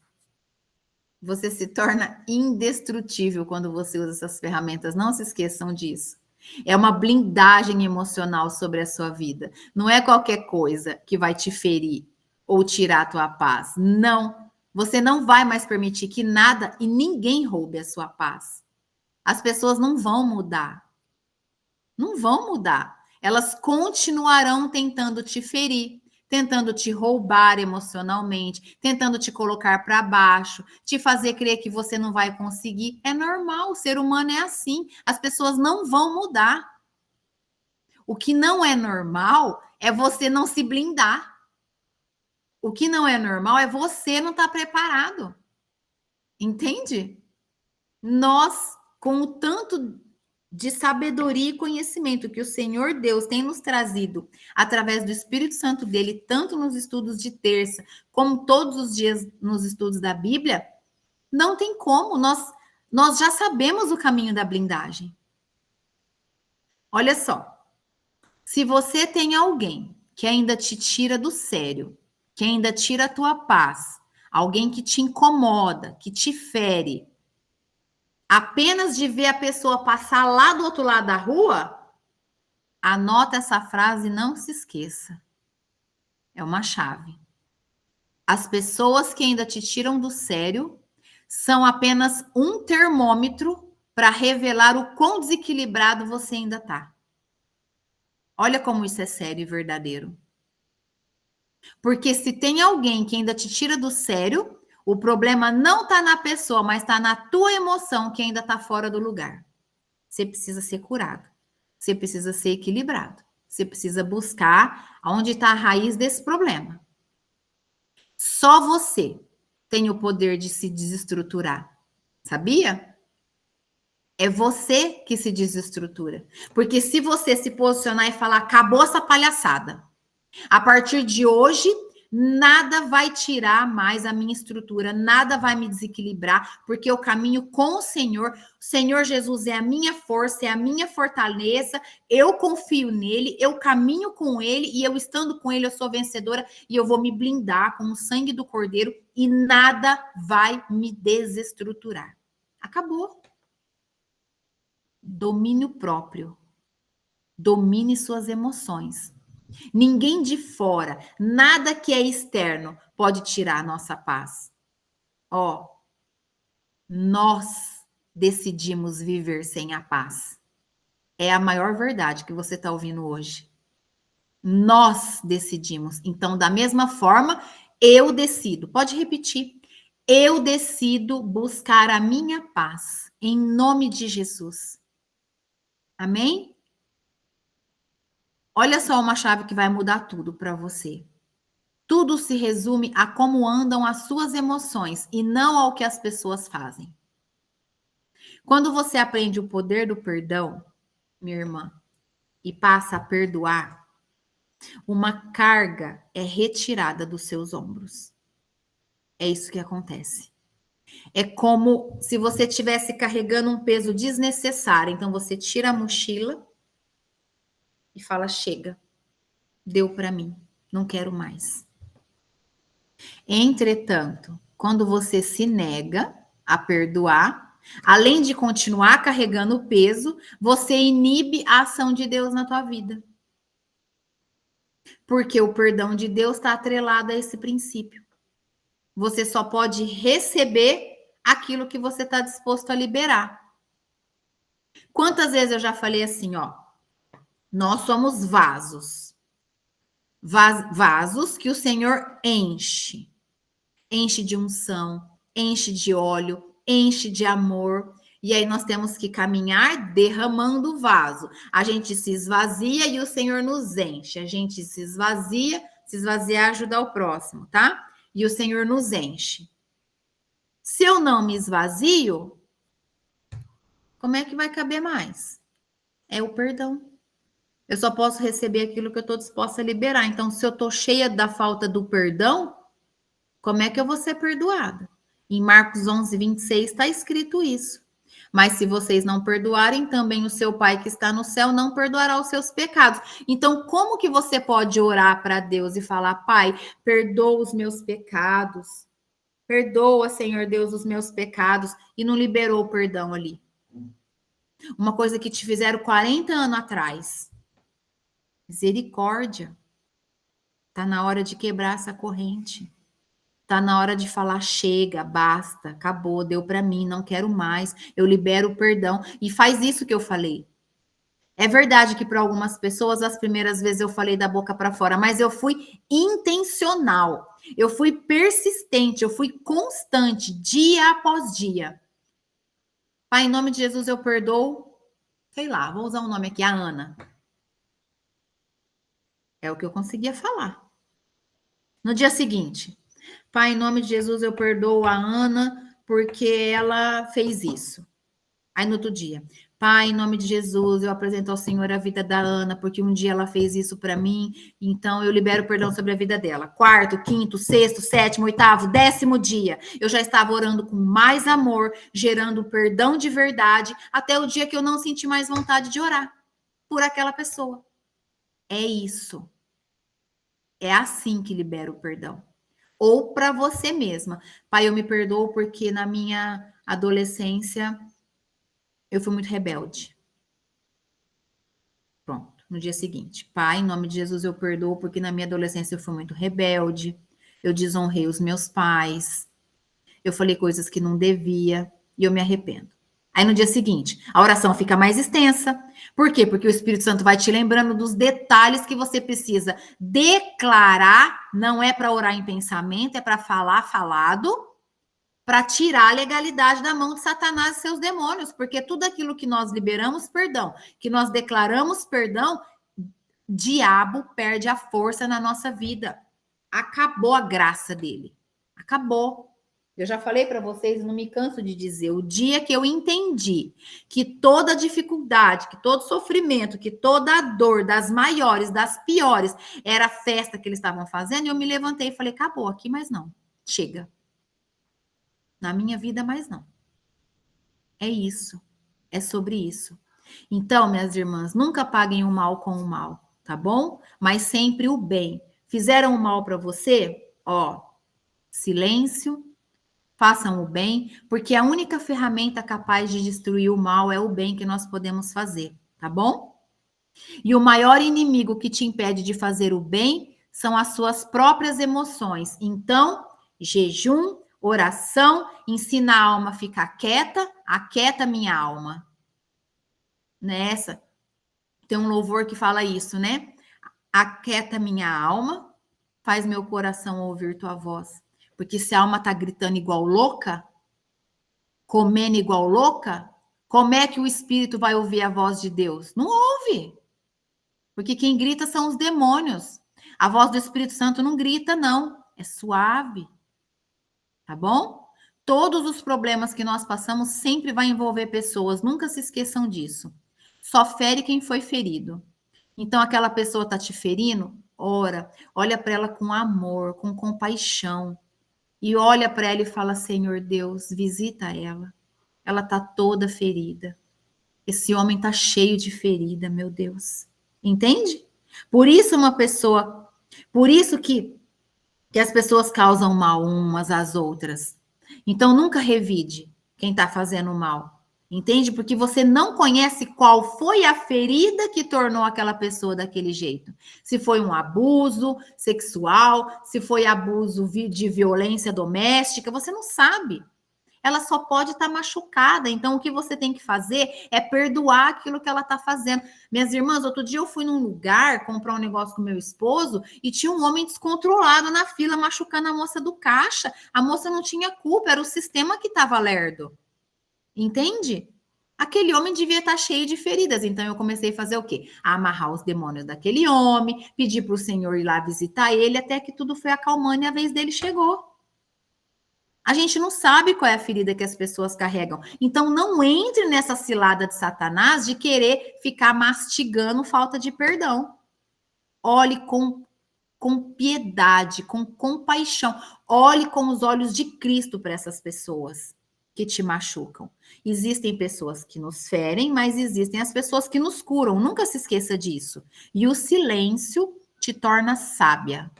Você se torna indestrutível quando você usa essas ferramentas. Não se esqueçam disso. É uma blindagem emocional sobre a sua vida. Não é qualquer coisa que vai te ferir ou tirar a tua paz. Não. Você não vai mais permitir que nada e ninguém roube a sua paz. As pessoas não vão mudar. Não vão mudar. Elas continuarão tentando te ferir, tentando te roubar emocionalmente, tentando te colocar para baixo, te fazer crer que você não vai conseguir. É normal, o ser humano é assim. As pessoas não vão mudar. O que não é normal é você não se blindar. O que não é normal é você não estar preparado. Entende? Nós, com o tanto de sabedoria e conhecimento que o Senhor Deus tem nos trazido através do Espírito Santo dele, tanto nos estudos de terça, como todos os dias nos estudos da Bíblia, não tem como, nós já sabemos o caminho da blindagem. Olha só, se você tem alguém que ainda te tira do sério, que ainda tira a tua paz, alguém que te incomoda, que te fere, apenas de ver a pessoa passar lá do outro lado da rua, anota essa frase e não se esqueça. É uma chave. As pessoas que ainda te tiram do sério são apenas um termômetro para revelar o quão desequilibrado você ainda está. Olha como isso é sério e verdadeiro. Porque se tem alguém que ainda te tira do sério, o problema não está na pessoa, mas está na tua emoção que ainda está fora do lugar. Você precisa ser curado. Você precisa ser equilibrado. Você precisa buscar onde está a raiz desse problema. Só você tem o poder de se desestruturar. Sabia? É você que se desestrutura. Porque se você se posicionar e falar, acabou essa palhaçada. A partir de hoje, nada vai tirar mais a minha estrutura, nada vai me desequilibrar, porque eu caminho com o Senhor Jesus é a minha força, é a minha fortaleza, eu confio nele, eu caminho com ele, e eu estando com ele, eu sou vencedora, e eu vou me blindar com o sangue do Cordeiro, e nada vai me desestruturar. Acabou. Domínio próprio. Domine suas emoções. Ninguém de fora, nada que é externo pode tirar a nossa paz. Ó, nós decidimos viver sem a paz. É a maior verdade que você está ouvindo hoje. Nós decidimos. Então, da mesma forma, eu decido. Pode repetir. Eu decido buscar a minha paz. Em nome de Jesus. Amém? Olha só uma chave que vai mudar tudo para você. Tudo se resume a como andam as suas emoções e não ao que as pessoas fazem. Quando você aprende o poder do perdão, minha irmã, e passa a perdoar, uma carga é retirada dos seus ombros. É isso que acontece. É como se você estivesse carregando um peso desnecessário. Então você tira a mochila e fala: chega, deu para mim, não quero mais. Entretanto, quando você se nega a perdoar, além de continuar carregando o peso, você inibe a ação de Deus na tua vida. Porque o perdão de Deus está atrelado a esse princípio. Você só pode receber aquilo que você está disposto a liberar. Quantas vezes eu já falei assim, ó, nós somos vasos. Vasos que o Senhor enche. Enche de unção, enche de óleo, enche de amor. E aí nós temos que caminhar derramando o vaso. A gente se esvazia e o Senhor nos enche. A gente se esvaziar ajuda o próximo, tá? E o Senhor nos enche. Se eu não me esvazio, como é que vai caber mais? É o perdão. Eu só posso receber aquilo que eu estou disposta a liberar. Então, se eu estou cheia da falta do perdão, como é que eu vou ser perdoada? Em Marcos 11, 26 está escrito isso. Mas se vocês não perdoarem, também o seu Pai que está no céu não perdoará os seus pecados. Então, como que você pode orar para Deus e falar, Pai, perdoa os meus pecados. Perdoa, Senhor Deus, os meus pecados. E não liberou o perdão ali. Uma coisa que te fizeram 40 anos atrás. Misericórdia. Está na hora de quebrar essa corrente. Está na hora de falar, chega, basta, acabou, deu para mim, não quero mais. Eu libero o perdão. E faz isso que eu falei. É verdade que para algumas pessoas, as primeiras vezes eu falei da boca para fora, mas eu fui intencional. Eu fui persistente, eu fui constante, dia após dia. Pai, em nome de Jesus eu perdoo, sei lá, vou usar um nome aqui, a Ana. É o que eu conseguia falar. No dia seguinte, Pai, em nome de Jesus eu perdoo a Ana porque ela fez isso. Aí no outro dia, Pai, em nome de Jesus eu apresento ao Senhor a vida da Ana porque um dia ela fez isso para mim, então eu libero perdão sobre a vida dela. Quarto, quinto, sexto, sétimo, oitavo, 10º dia, eu já estava orando com mais amor, gerando perdão de verdade, até o dia que eu não senti mais vontade de orar por aquela pessoa. É isso. É assim que libera o perdão. Ou para você mesma. Pai, eu me perdoo porque na minha adolescência eu fui muito rebelde. Pronto. No dia seguinte, Pai, em nome de Jesus eu perdoo porque na minha adolescência eu fui muito rebelde. Eu desonrei os meus pais. Eu falei coisas que não devia e eu me arrependo. Aí no dia seguinte, a oração fica mais extensa. Por quê? Porque o Espírito Santo vai te lembrando dos detalhes que você precisa declarar. Não é para orar em pensamento, é para falar falado, para tirar a legalidade da mão de Satanás e seus demônios. Porque tudo aquilo que nós liberamos perdão, que nós declaramos perdão, diabo perde a força na nossa vida. Acabou a graça dele. Acabou. Eu já falei para vocês, não me canso de dizer, o dia que eu entendi que toda dificuldade, que todo sofrimento, que toda a dor, das maiores, das piores, era a festa que eles estavam fazendo, eu me levantei e falei, acabou aqui, mas não, chega. Na minha vida, mais não. É isso, é sobre isso. Então, minhas irmãs, nunca paguem o mal com o mal, tá bom? Mas sempre o bem. Fizeram o mal para você? Ó, silêncio. Façam o bem, porque a única ferramenta capaz de destruir o mal é o bem que nós podemos fazer, tá bom? E o maior inimigo que te impede de fazer o bem são as suas próprias emoções. Então, jejum, oração, ensina a alma a ficar quieta, aquieta minha alma. Nessa, tem um louvor que fala isso, né? Aquieta minha alma, faz meu coração ouvir tua voz. Porque se a alma tá gritando igual louca, comendo igual louca, como é que o espírito vai ouvir a voz de Deus? Não ouve. Porque quem grita são os demônios. A voz do Espírito Santo não grita, não. É suave. Tá bom? Todos os problemas que nós passamos sempre vai envolver pessoas. Nunca se esqueçam disso. Só fere quem foi ferido. Então, aquela pessoa tá te ferindo? Ora, olha para ela com amor, com compaixão. E olha para ela e fala, Senhor Deus, visita ela. Ela tá toda ferida. Esse homem tá cheio de ferida, meu Deus. Entende? Por isso por isso que as pessoas causam mal umas às outras. Então nunca revide quem tá fazendo mal. Entende? Porque você não conhece qual foi a ferida que tornou aquela pessoa daquele jeito. Se foi um abuso sexual, se foi abuso de violência doméstica, você não sabe. Ela só pode estar machucada. Então, o que você tem que fazer é perdoar aquilo que ela está fazendo. Minhas irmãs, outro dia eu fui num lugar comprar um negócio com meu esposo e tinha um homem descontrolado na fila machucando a moça do caixa. A moça não tinha culpa, era o sistema que estava lerdo. Entende? Aquele homem devia estar cheio de feridas. Então eu comecei a fazer o quê? A amarrar os demônios daquele homem, pedir para o Senhor ir lá visitar ele, até que tudo foi acalmando e a vez dele chegou. A gente não sabe qual é a ferida que as pessoas carregam. Então não entre nessa cilada de Satanás de querer ficar mastigando falta de perdão. Olhe com piedade, com compaixão. Olhe com os olhos de Cristo para essas pessoas que te machucam. Existem pessoas que nos ferem, mas existem as pessoas que nos curam. Nunca se esqueça disso. E o silêncio te torna sábia.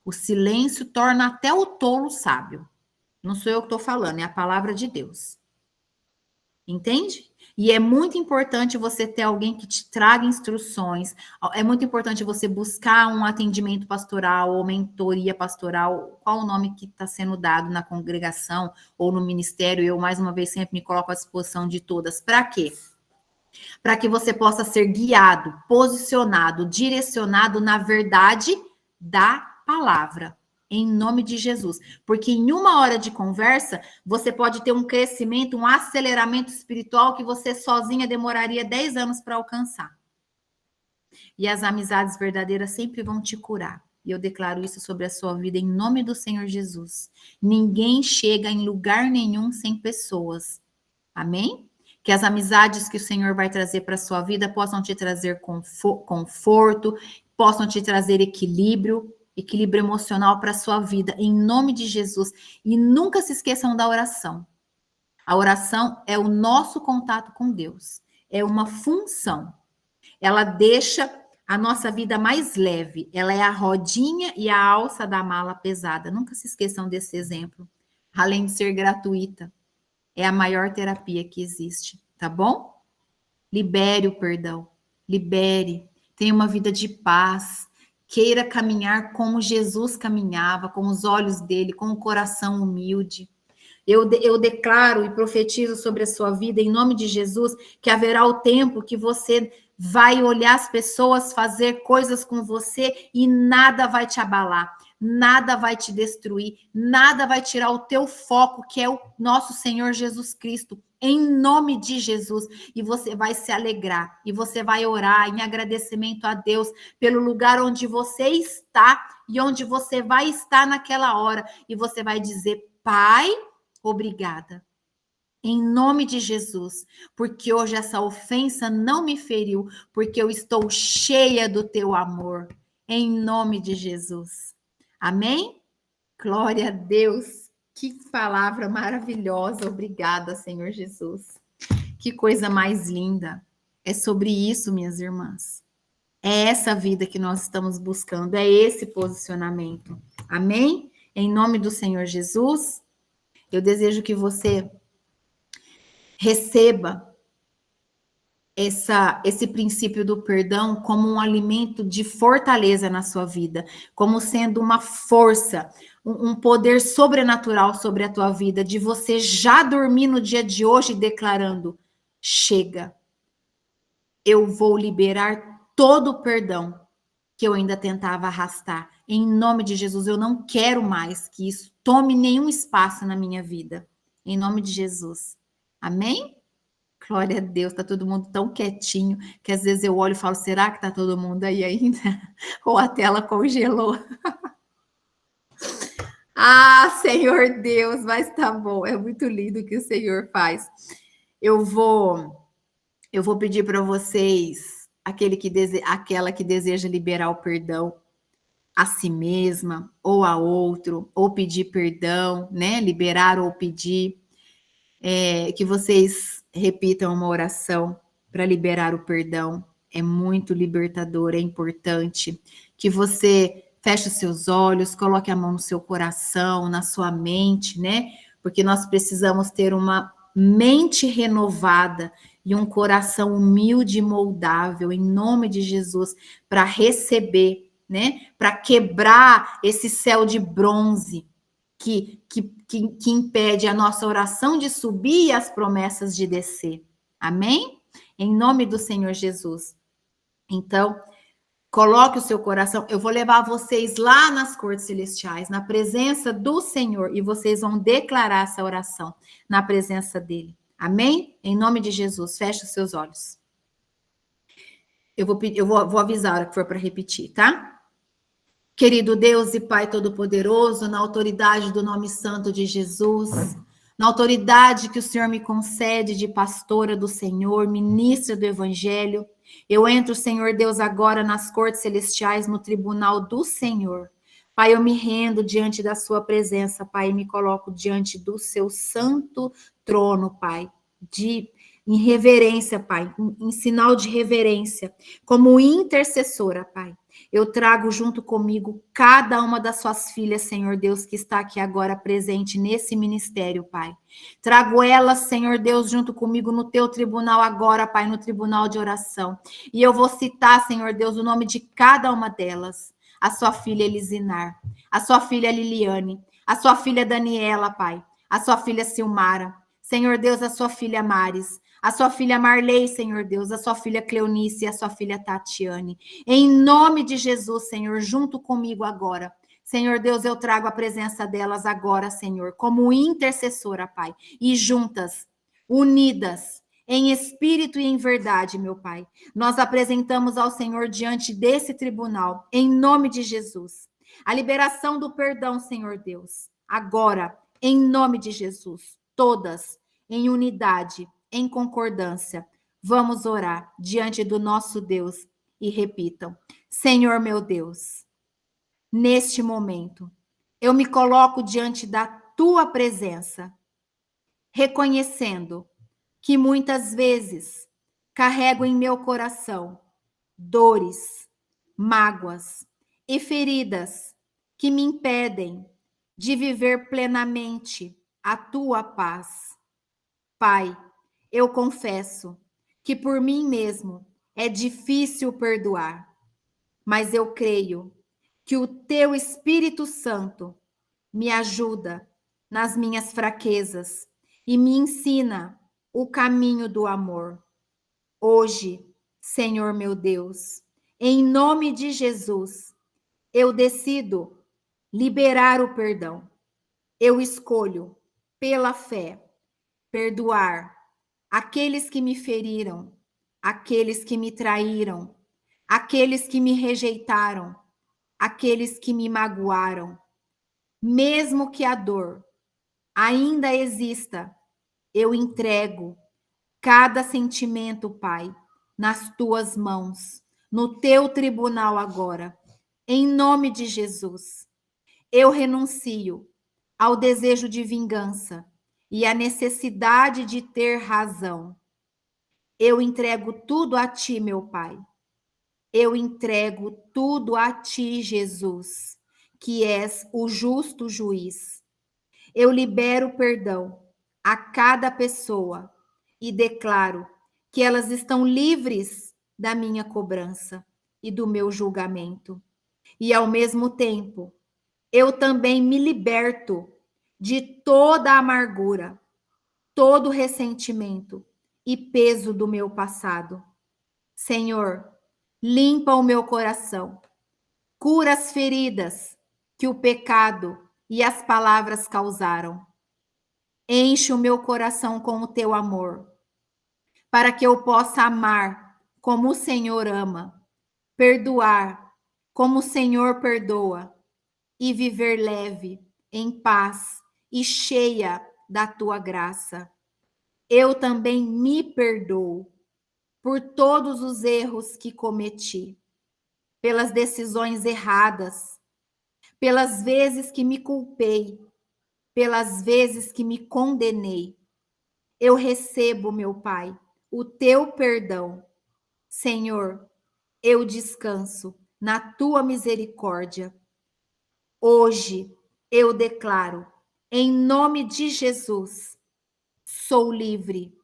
O silêncio torna até o tolo sábio. Não sou eu que estou falando, é a palavra de Deus. Entende? E é muito importante você ter alguém que te traga instruções. É muito importante você buscar um atendimento pastoral ou mentoria pastoral. Qual o nome que está sendo dado na congregação ou no ministério? Eu, mais uma vez, sempre me coloco à disposição de todas. Para quê? Para que você possa ser guiado, posicionado, direcionado na verdade da palavra. Em nome de Jesus. Porque em uma hora de conversa, você pode ter um crescimento, um aceleramento espiritual que você sozinha demoraria 10 anos para alcançar. E as amizades verdadeiras sempre vão te curar. E eu declaro isso sobre a sua vida em nome do Senhor Jesus. Ninguém chega em lugar nenhum sem pessoas. Amém? Que as amizades que o Senhor vai trazer para a sua vida possam te trazer conforto, possam te trazer equilíbrio emocional para a sua vida, em nome de Jesus. E nunca se esqueçam da oração. A oração é o nosso contato com Deus. É uma função. Ela deixa a nossa vida mais leve. Ela é a rodinha e a alça da mala pesada. Nunca se esqueçam desse exemplo. Além de ser gratuita, é a maior terapia que existe, tá bom? Libere o perdão. Libere. Tenha uma vida de paz. Queira caminhar como Jesus caminhava, com os olhos dele, com o coração humilde. Eu declaro e profetizo sobre a sua vida, em nome de Jesus, que haverá o tempo que você vai olhar as pessoas fazer coisas com você e nada vai te abalar, nada vai te destruir, nada vai tirar o teu foco, que é o nosso Senhor Jesus Cristo, em nome de Jesus. E você vai se alegrar, e você vai orar em agradecimento a Deus pelo lugar onde você está e onde você vai estar naquela hora. E você vai dizer: Pai, obrigada. Em nome de Jesus, porque hoje essa ofensa não me feriu, porque eu estou cheia do teu amor. Em nome de Jesus. Amém? Glória a Deus. Que palavra maravilhosa. Obrigada, Senhor Jesus. Que coisa mais linda. É sobre isso, minhas irmãs. É essa vida que nós estamos buscando, é esse posicionamento. Amém? Em nome do Senhor Jesus, eu desejo que você receba esse princípio do perdão como um alimento de fortaleza na sua vida, como sendo uma força, um poder sobrenatural sobre a tua vida, de você já dormir no dia de hoje declarando: chega, eu vou liberar todo o perdão que eu ainda tentava arrastar. Em nome de Jesus, eu não quero mais que isso tome nenhum espaço na minha vida. Em nome de Jesus. Amém? Glória a Deus, tá todo mundo tão quietinho que às vezes eu olho e falo: será que tá todo mundo aí ainda? Ou a tela congelou? Ah, Senhor Deus, mas tá bom, é muito lindo o que o Senhor faz. Eu vou pedir para vocês, aquela que deseja liberar o perdão a si mesma ou a outro, ou pedir perdão, né? Liberar ou pedir, que vocês repitam uma oração para liberar o perdão. É muito libertador, é importante que você feche os seus olhos, coloque a mão no seu coração, na sua mente, né? Porque nós precisamos ter uma mente renovada e um coração humilde e moldável, em nome de Jesus, para receber, né? Para quebrar esse céu de bronze que impede a nossa oração de subir e as promessas de descer. Amém? Em nome do Senhor Jesus. Então, coloque o seu coração. Eu vou levar vocês lá nas cortes celestiais, na presença do Senhor, e vocês vão declarar essa oração na presença dele. Amém? Em nome de Jesus, feche os seus olhos. Vou avisar a hora que for para repetir, tá? Querido Deus e Pai Todo-Poderoso, na autoridade do nome santo de Jesus, na autoridade que o Senhor me concede de pastora do Senhor, ministra do Evangelho, eu entro, Senhor Deus, agora nas cortes celestiais, no tribunal do Senhor. Pai, eu me rendo diante da sua presença, Pai, e me coloco diante do seu santo trono, Pai, em reverência, Pai, em sinal de reverência, como intercessora, Pai. Eu trago junto comigo cada uma das suas filhas, Senhor Deus, que está aqui agora presente nesse ministério, Pai. Trago elas, Senhor Deus, junto comigo no teu tribunal agora, Pai, no tribunal de oração. E eu vou citar, Senhor Deus, o nome de cada uma delas. A sua filha Elisinar, a sua filha Liliane, a sua filha Daniela, Pai, a sua filha Silmara, Senhor Deus, a sua filha Maris, a sua filha Marley, Senhor Deus, a sua filha Cleonice e a sua filha Tatiane. Em nome de Jesus, Senhor, junto comigo agora. Senhor Deus, eu trago a presença delas agora, Senhor, como intercessora, Pai. E juntas, unidas, em espírito e em verdade, meu Pai. Nós apresentamos ao Senhor diante desse tribunal, em nome de Jesus. A liberação do perdão, Senhor Deus. Agora, em nome de Jesus. Todas, em unidade, em concordância, vamos orar diante do nosso Deus e repitam: Senhor meu Deus, neste momento, eu me coloco diante da tua presença, reconhecendo que muitas vezes carrego em meu coração dores, mágoas e feridas que me impedem de viver plenamente a tua paz. Pai, eu confesso que por mim mesmo é difícil perdoar, mas eu creio que o teu Espírito Santo me ajuda nas minhas fraquezas e me ensina o caminho do amor. Hoje, Senhor meu Deus, em nome de Jesus, eu decido liberar o perdão. Eu escolho, pela fé, perdoar aqueles que me feriram, aqueles que me traíram, aqueles que me rejeitaram, aqueles que me magoaram. Mesmo que a dor ainda exista, eu entrego cada sentimento, Pai, nas tuas mãos, no teu tribunal agora, em nome de Jesus. Eu renuncio ao desejo de vingança e à necessidade de ter razão. Eu entrego tudo a ti, meu Pai. Eu entrego tudo a ti, Jesus, que és o justo juiz. Eu libero perdão a cada pessoa e declaro que elas estão livres da minha cobrança e do meu julgamento. E ao mesmo tempo, eu também me liberto de toda a amargura, todo o ressentimento e peso do meu passado. Senhor, limpa o meu coração, cura as feridas que o pecado e as palavras causaram. Enche o meu coração com o teu amor, para que eu possa amar como o Senhor ama, perdoar como o Senhor perdoa e viver leve, em paz e cheia da tua graça. Eu também me perdoo por todos os erros que cometi, pelas decisões erradas, pelas vezes que me culpei, pelas vezes que me condenei. Eu recebo, meu Pai, o teu perdão. Senhor, eu descanso na tua misericórdia. Hoje eu declaro, em nome de Jesus, sou livre,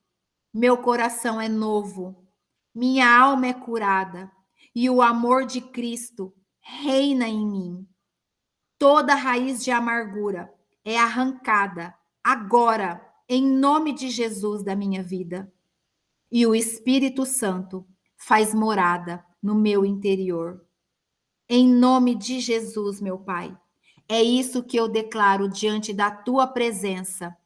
meu coração é novo, minha alma é curada e o amor de Cristo reina em mim. Toda raiz de amargura é arrancada agora, em nome de Jesus da minha vida. E o Espírito Santo faz morada no meu interior. Em nome de Jesus, meu Pai. É isso que eu declaro diante da tua presença,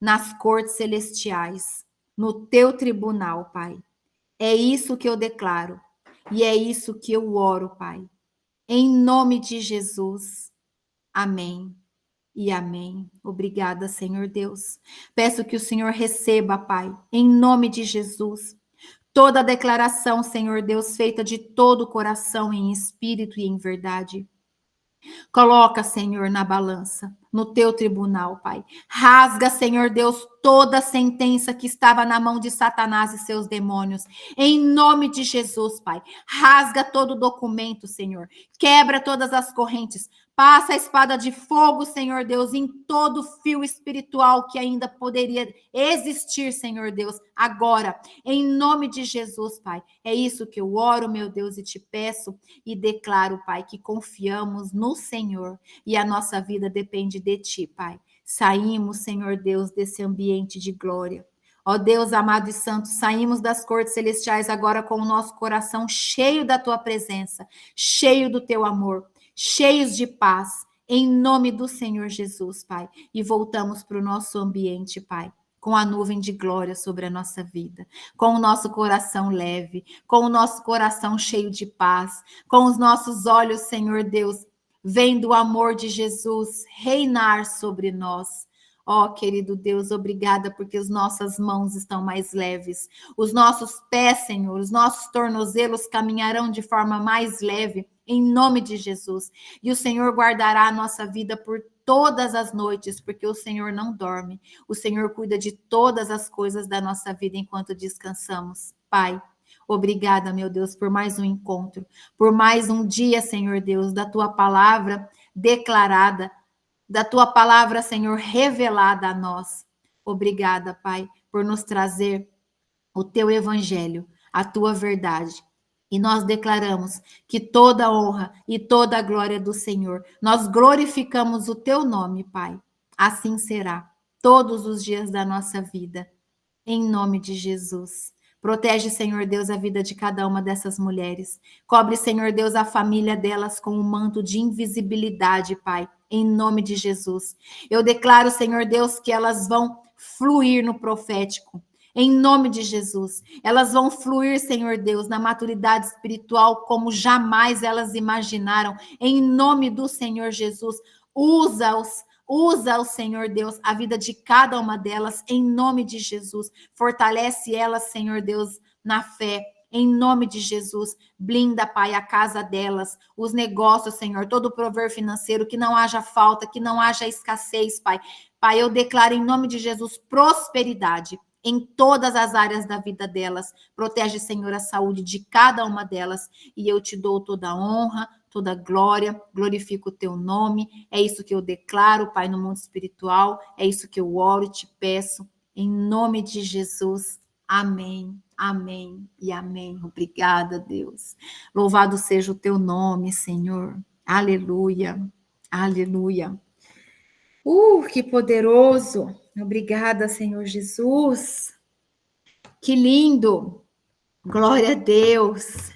nas cortes celestiais, no teu tribunal, Pai. É isso que eu declaro. E é isso que eu oro, Pai. Em nome de Jesus. Amém e amém. Obrigada, Senhor Deus. Peço que o Senhor receba, Pai, em nome de Jesus, toda a declaração, Senhor Deus, feita de todo o coração, em espírito e em verdade. Coloca, Senhor, na balança, no teu tribunal, Pai. Rasga, Senhor Deus, toda a sentença que estava na mão de Satanás e seus demônios. Em nome de Jesus, Pai. Rasga todo o documento, Senhor. Quebra todas as correntes. Passa a espada de fogo, Senhor Deus, em todo fio espiritual que ainda poderia existir, Senhor Deus, agora. Em nome de Jesus, Pai. É isso que eu oro, meu Deus, e te peço e declaro, Pai, que confiamos no Senhor e a nossa vida depende de ti, Pai. Saímos, Senhor Deus, desse ambiente de glória. Ó Deus amado e santo, saímos das cortes celestiais agora com o nosso coração cheio da tua presença, cheio do teu amor, cheios de paz, em nome do Senhor Jesus, Pai. E voltamos para o nosso ambiente, Pai, com a nuvem de glória sobre a nossa vida, com o nosso coração leve, com o nosso coração cheio de paz, com os nossos olhos, Senhor Deus, vendo o amor de Jesus reinar sobre nós. Ó, querido Deus, obrigada porque as nossas mãos estão mais leves, os nossos pés, Senhor, os nossos tornozelos caminharão de forma mais leve, em nome de Jesus. E o Senhor guardará a nossa vida por todas as noites, porque o Senhor não dorme. O Senhor cuida de todas as coisas da nossa vida enquanto descansamos. Pai, obrigada, meu Deus, por mais um encontro, por mais um dia, Senhor Deus, da tua palavra declarada, da tua palavra, Senhor, revelada a nós. Obrigada, Pai, por nos trazer o teu evangelho, a tua verdade. E nós declaramos que toda a honra e toda a glória é do Senhor. Nós glorificamos o teu nome, Pai. Assim será todos os dias da nossa vida. Em nome de Jesus. Protege, Senhor Deus, a vida de cada uma dessas mulheres. Cobre, Senhor Deus, a família delas com um manto de invisibilidade, Pai. Em nome de Jesus. Eu declaro, Senhor Deus, que elas vão fluir no profético. Em nome de Jesus. Elas vão fluir, Senhor Deus, na maturidade espiritual como jamais elas imaginaram. Em nome do Senhor Jesus. Usa o Senhor Deus, a vida de cada uma delas, em nome de Jesus. Fortalece elas, Senhor Deus, na fé. Em nome de Jesus, blinda, Pai, a casa delas, os negócios, Senhor, todo o prover financeiro, que não haja falta, que não haja escassez, Pai. Pai, eu declaro em nome de Jesus prosperidade em todas as áreas da vida delas. Protege, Senhor, a saúde de cada uma delas. E eu te dou toda a honra, toda a glória, glorifico o teu nome. É isso que eu declaro, Pai, no mundo espiritual. É isso que eu oro e te peço. Em nome de Jesus. Amém, amém e amém. Obrigada, Deus. Louvado seja o teu nome, Senhor. Aleluia, aleluia. Que poderoso. Obrigada, Senhor Jesus. Que lindo. Glória a Deus.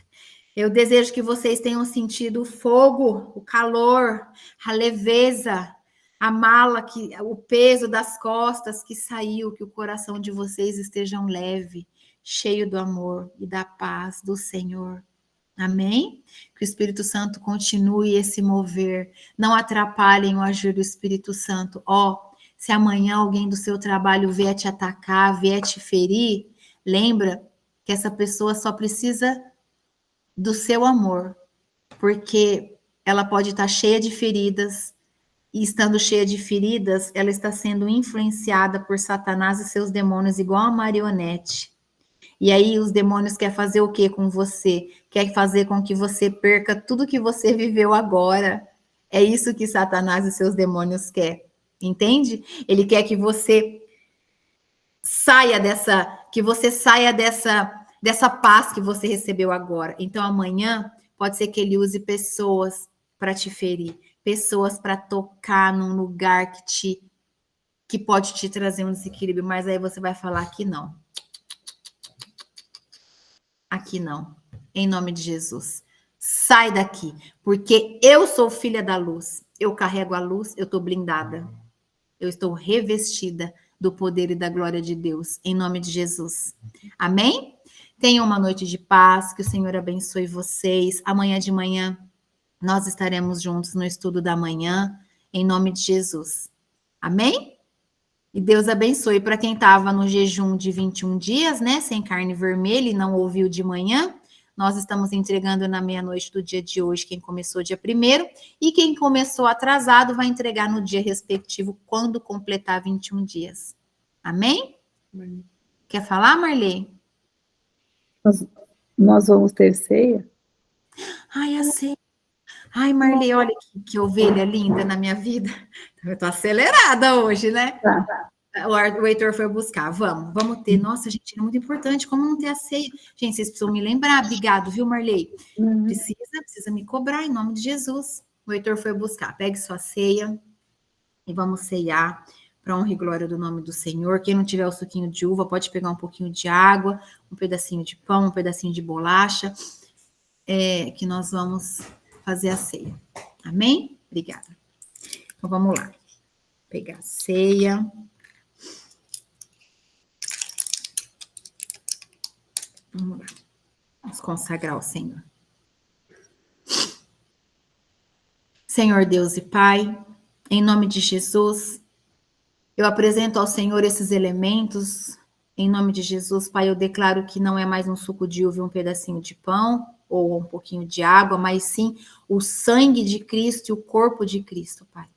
Eu desejo que vocês tenham sentido o fogo, o calor, a leveza, a mala, o peso das costas que saiu, que o coração de vocês estejam leve, cheio do amor e da paz do Senhor. Amém? Que o Espírito Santo continue esse mover. Não atrapalhem o agir do Espírito Santo. Se amanhã alguém do seu trabalho vier te atacar, vier te ferir, lembra que essa pessoa só precisa do seu amor, porque ela pode estar cheia de feridas, e estando cheia de feridas, ela está sendo influenciada por Satanás e seus demônios, igual a marionete. E aí os demônios querem fazer o que com você? Quer fazer com que você perca tudo que você viveu agora. É isso que Satanás e seus demônios quer, entende? Ele quer que você que você saia dessa paz que você recebeu agora. Então, amanhã, pode ser que ele use pessoas para te ferir, pessoas para tocar num lugar que pode te trazer um desequilíbrio, mas aí você vai falar que não. Aqui não. Em nome de Jesus. Sai daqui, porque eu sou filha da luz. Eu carrego a luz, eu estou blindada. Eu estou revestida do poder e da glória de Deus, em nome de Jesus. Amém? Tenham uma noite de paz, que o Senhor abençoe vocês. Amanhã de manhã nós estaremos juntos no estudo da manhã, em nome de Jesus. Amém? E Deus abençoe. Para quem estava no jejum de 21 dias, né, sem carne vermelha e não ouviu de manhã, nós estamos entregando na meia-noite do dia de hoje, quem começou dia 1º, e quem começou atrasado vai entregar no dia respectivo, quando completar 21 dias. Amém? Amém. Quer falar, Marley? Nós vamos ter ceia? Ai, a ceia. Ai, Marley, olha que ovelha linda na minha vida. Eu tô acelerada hoje, né? Tá. O Heitor foi buscar. Vamos ter. Nossa, gente, é muito importante. Como não ter a ceia? Gente, vocês precisam me lembrar. Obrigado, viu, Marley? Precisa me cobrar, em nome de Jesus. O Heitor foi buscar. Pegue sua ceia e vamos ceiar para honra e glória do nome do Senhor. Quem não tiver o suquinho de uva, pode pegar um pouquinho de água, um pedacinho de pão, um pedacinho de bolacha, que nós vamos fazer a ceia. Amém? Obrigada. Então, vamos lá. Pegar a ceia. Vamos lá. Vamos consagrar ao Senhor. Senhor Deus e Pai, em nome de Jesus, eu apresento ao Senhor esses elementos. Em nome de Jesus, Pai, eu declaro que não é mais um suco de uva e um pedacinho de pão, ou um pouquinho de água, mas sim o sangue de Cristo e o corpo de Cristo, Pai.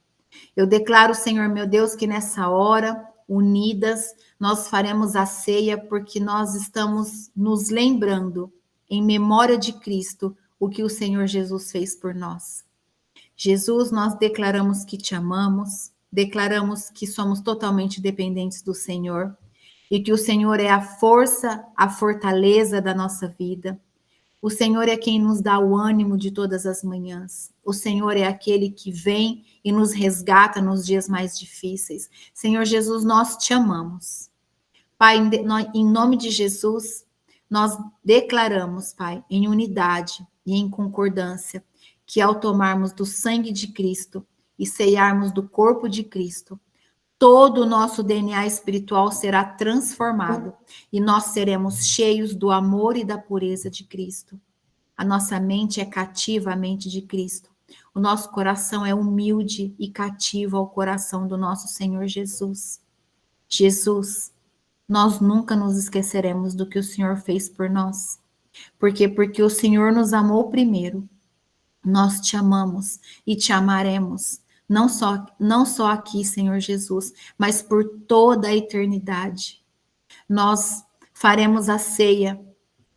Eu declaro, Senhor meu Deus, que nessa hora, unidas, nós faremos a ceia, porque nós estamos nos lembrando, em memória de Cristo, o que o Senhor Jesus fez por nós. Jesus, nós declaramos que te amamos, declaramos que somos totalmente dependentes do Senhor e que o Senhor é a força, a fortaleza da nossa vida. O Senhor é quem nos dá o ânimo de todas as manhãs. O Senhor é aquele que vem e nos resgata nos dias mais difíceis. Senhor Jesus, nós te amamos. Pai, em nome de Jesus, nós declaramos, Pai, em unidade e em concordância, que ao tomarmos do sangue de Cristo e ceiarmos do corpo de Cristo, todo o nosso DNA espiritual será transformado e nós seremos cheios do amor e da pureza de Cristo. A nossa mente é cativa à mente de Cristo. O nosso coração é humilde e cativo ao coração do nosso Senhor Jesus. Jesus, nós nunca nos esqueceremos do que o Senhor fez por nós. Por quê? Porque o Senhor nos amou primeiro. Nós te amamos e te amaremos, não só aqui, Senhor Jesus, mas por toda a eternidade. Nós faremos a ceia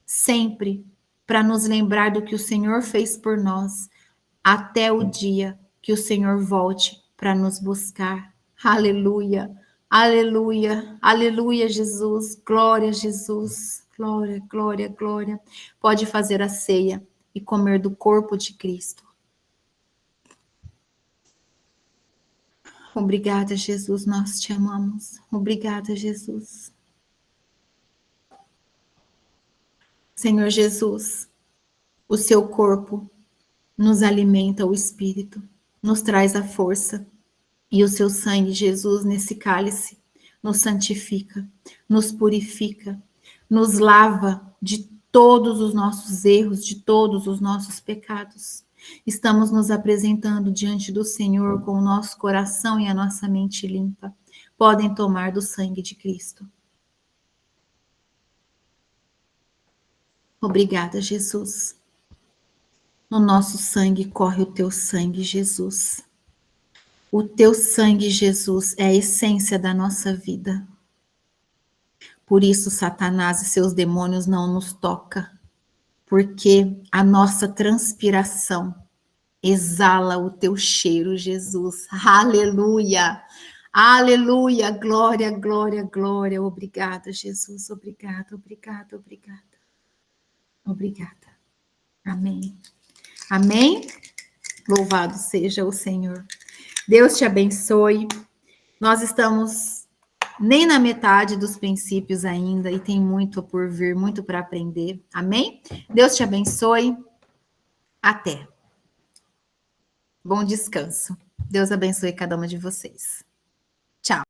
sempre para nos lembrar do que o Senhor fez por nós, até o dia que o Senhor volte para nos buscar. Aleluia, aleluia, aleluia, Jesus, glória a Jesus, glória, glória, glória. Pode fazer a ceia e comer do corpo de Cristo. Obrigada, Jesus, nós te amamos. Obrigada, Jesus. Senhor Jesus, o seu corpo nos alimenta o espírito, nos traz a força. E o seu sangue, Jesus, nesse cálice, nos santifica, nos purifica, nos lava de todos os nossos erros, de todos os nossos pecados. Estamos nos apresentando diante do Senhor com o nosso coração e a nossa mente limpa. Podem tomar do sangue de Cristo. Obrigada, Jesus. No nosso sangue corre o teu sangue, Jesus. O teu sangue, Jesus, é a essência da nossa vida. Por isso, Satanás e seus demônios não nos tocam, porque a nossa transpiração exala o teu cheiro, Jesus. Aleluia! Aleluia, glória, glória, glória. Obrigada, Jesus. Obrigada, obrigada, obrigada. Obrigada. Amém. Amém. Louvado seja o Senhor. Deus te abençoe. Nós estamos nem na metade dos princípios ainda e tem muito por vir, muito para aprender. Amém? Deus te abençoe. Até. Bom descanso. Deus abençoe cada uma de vocês. Tchau.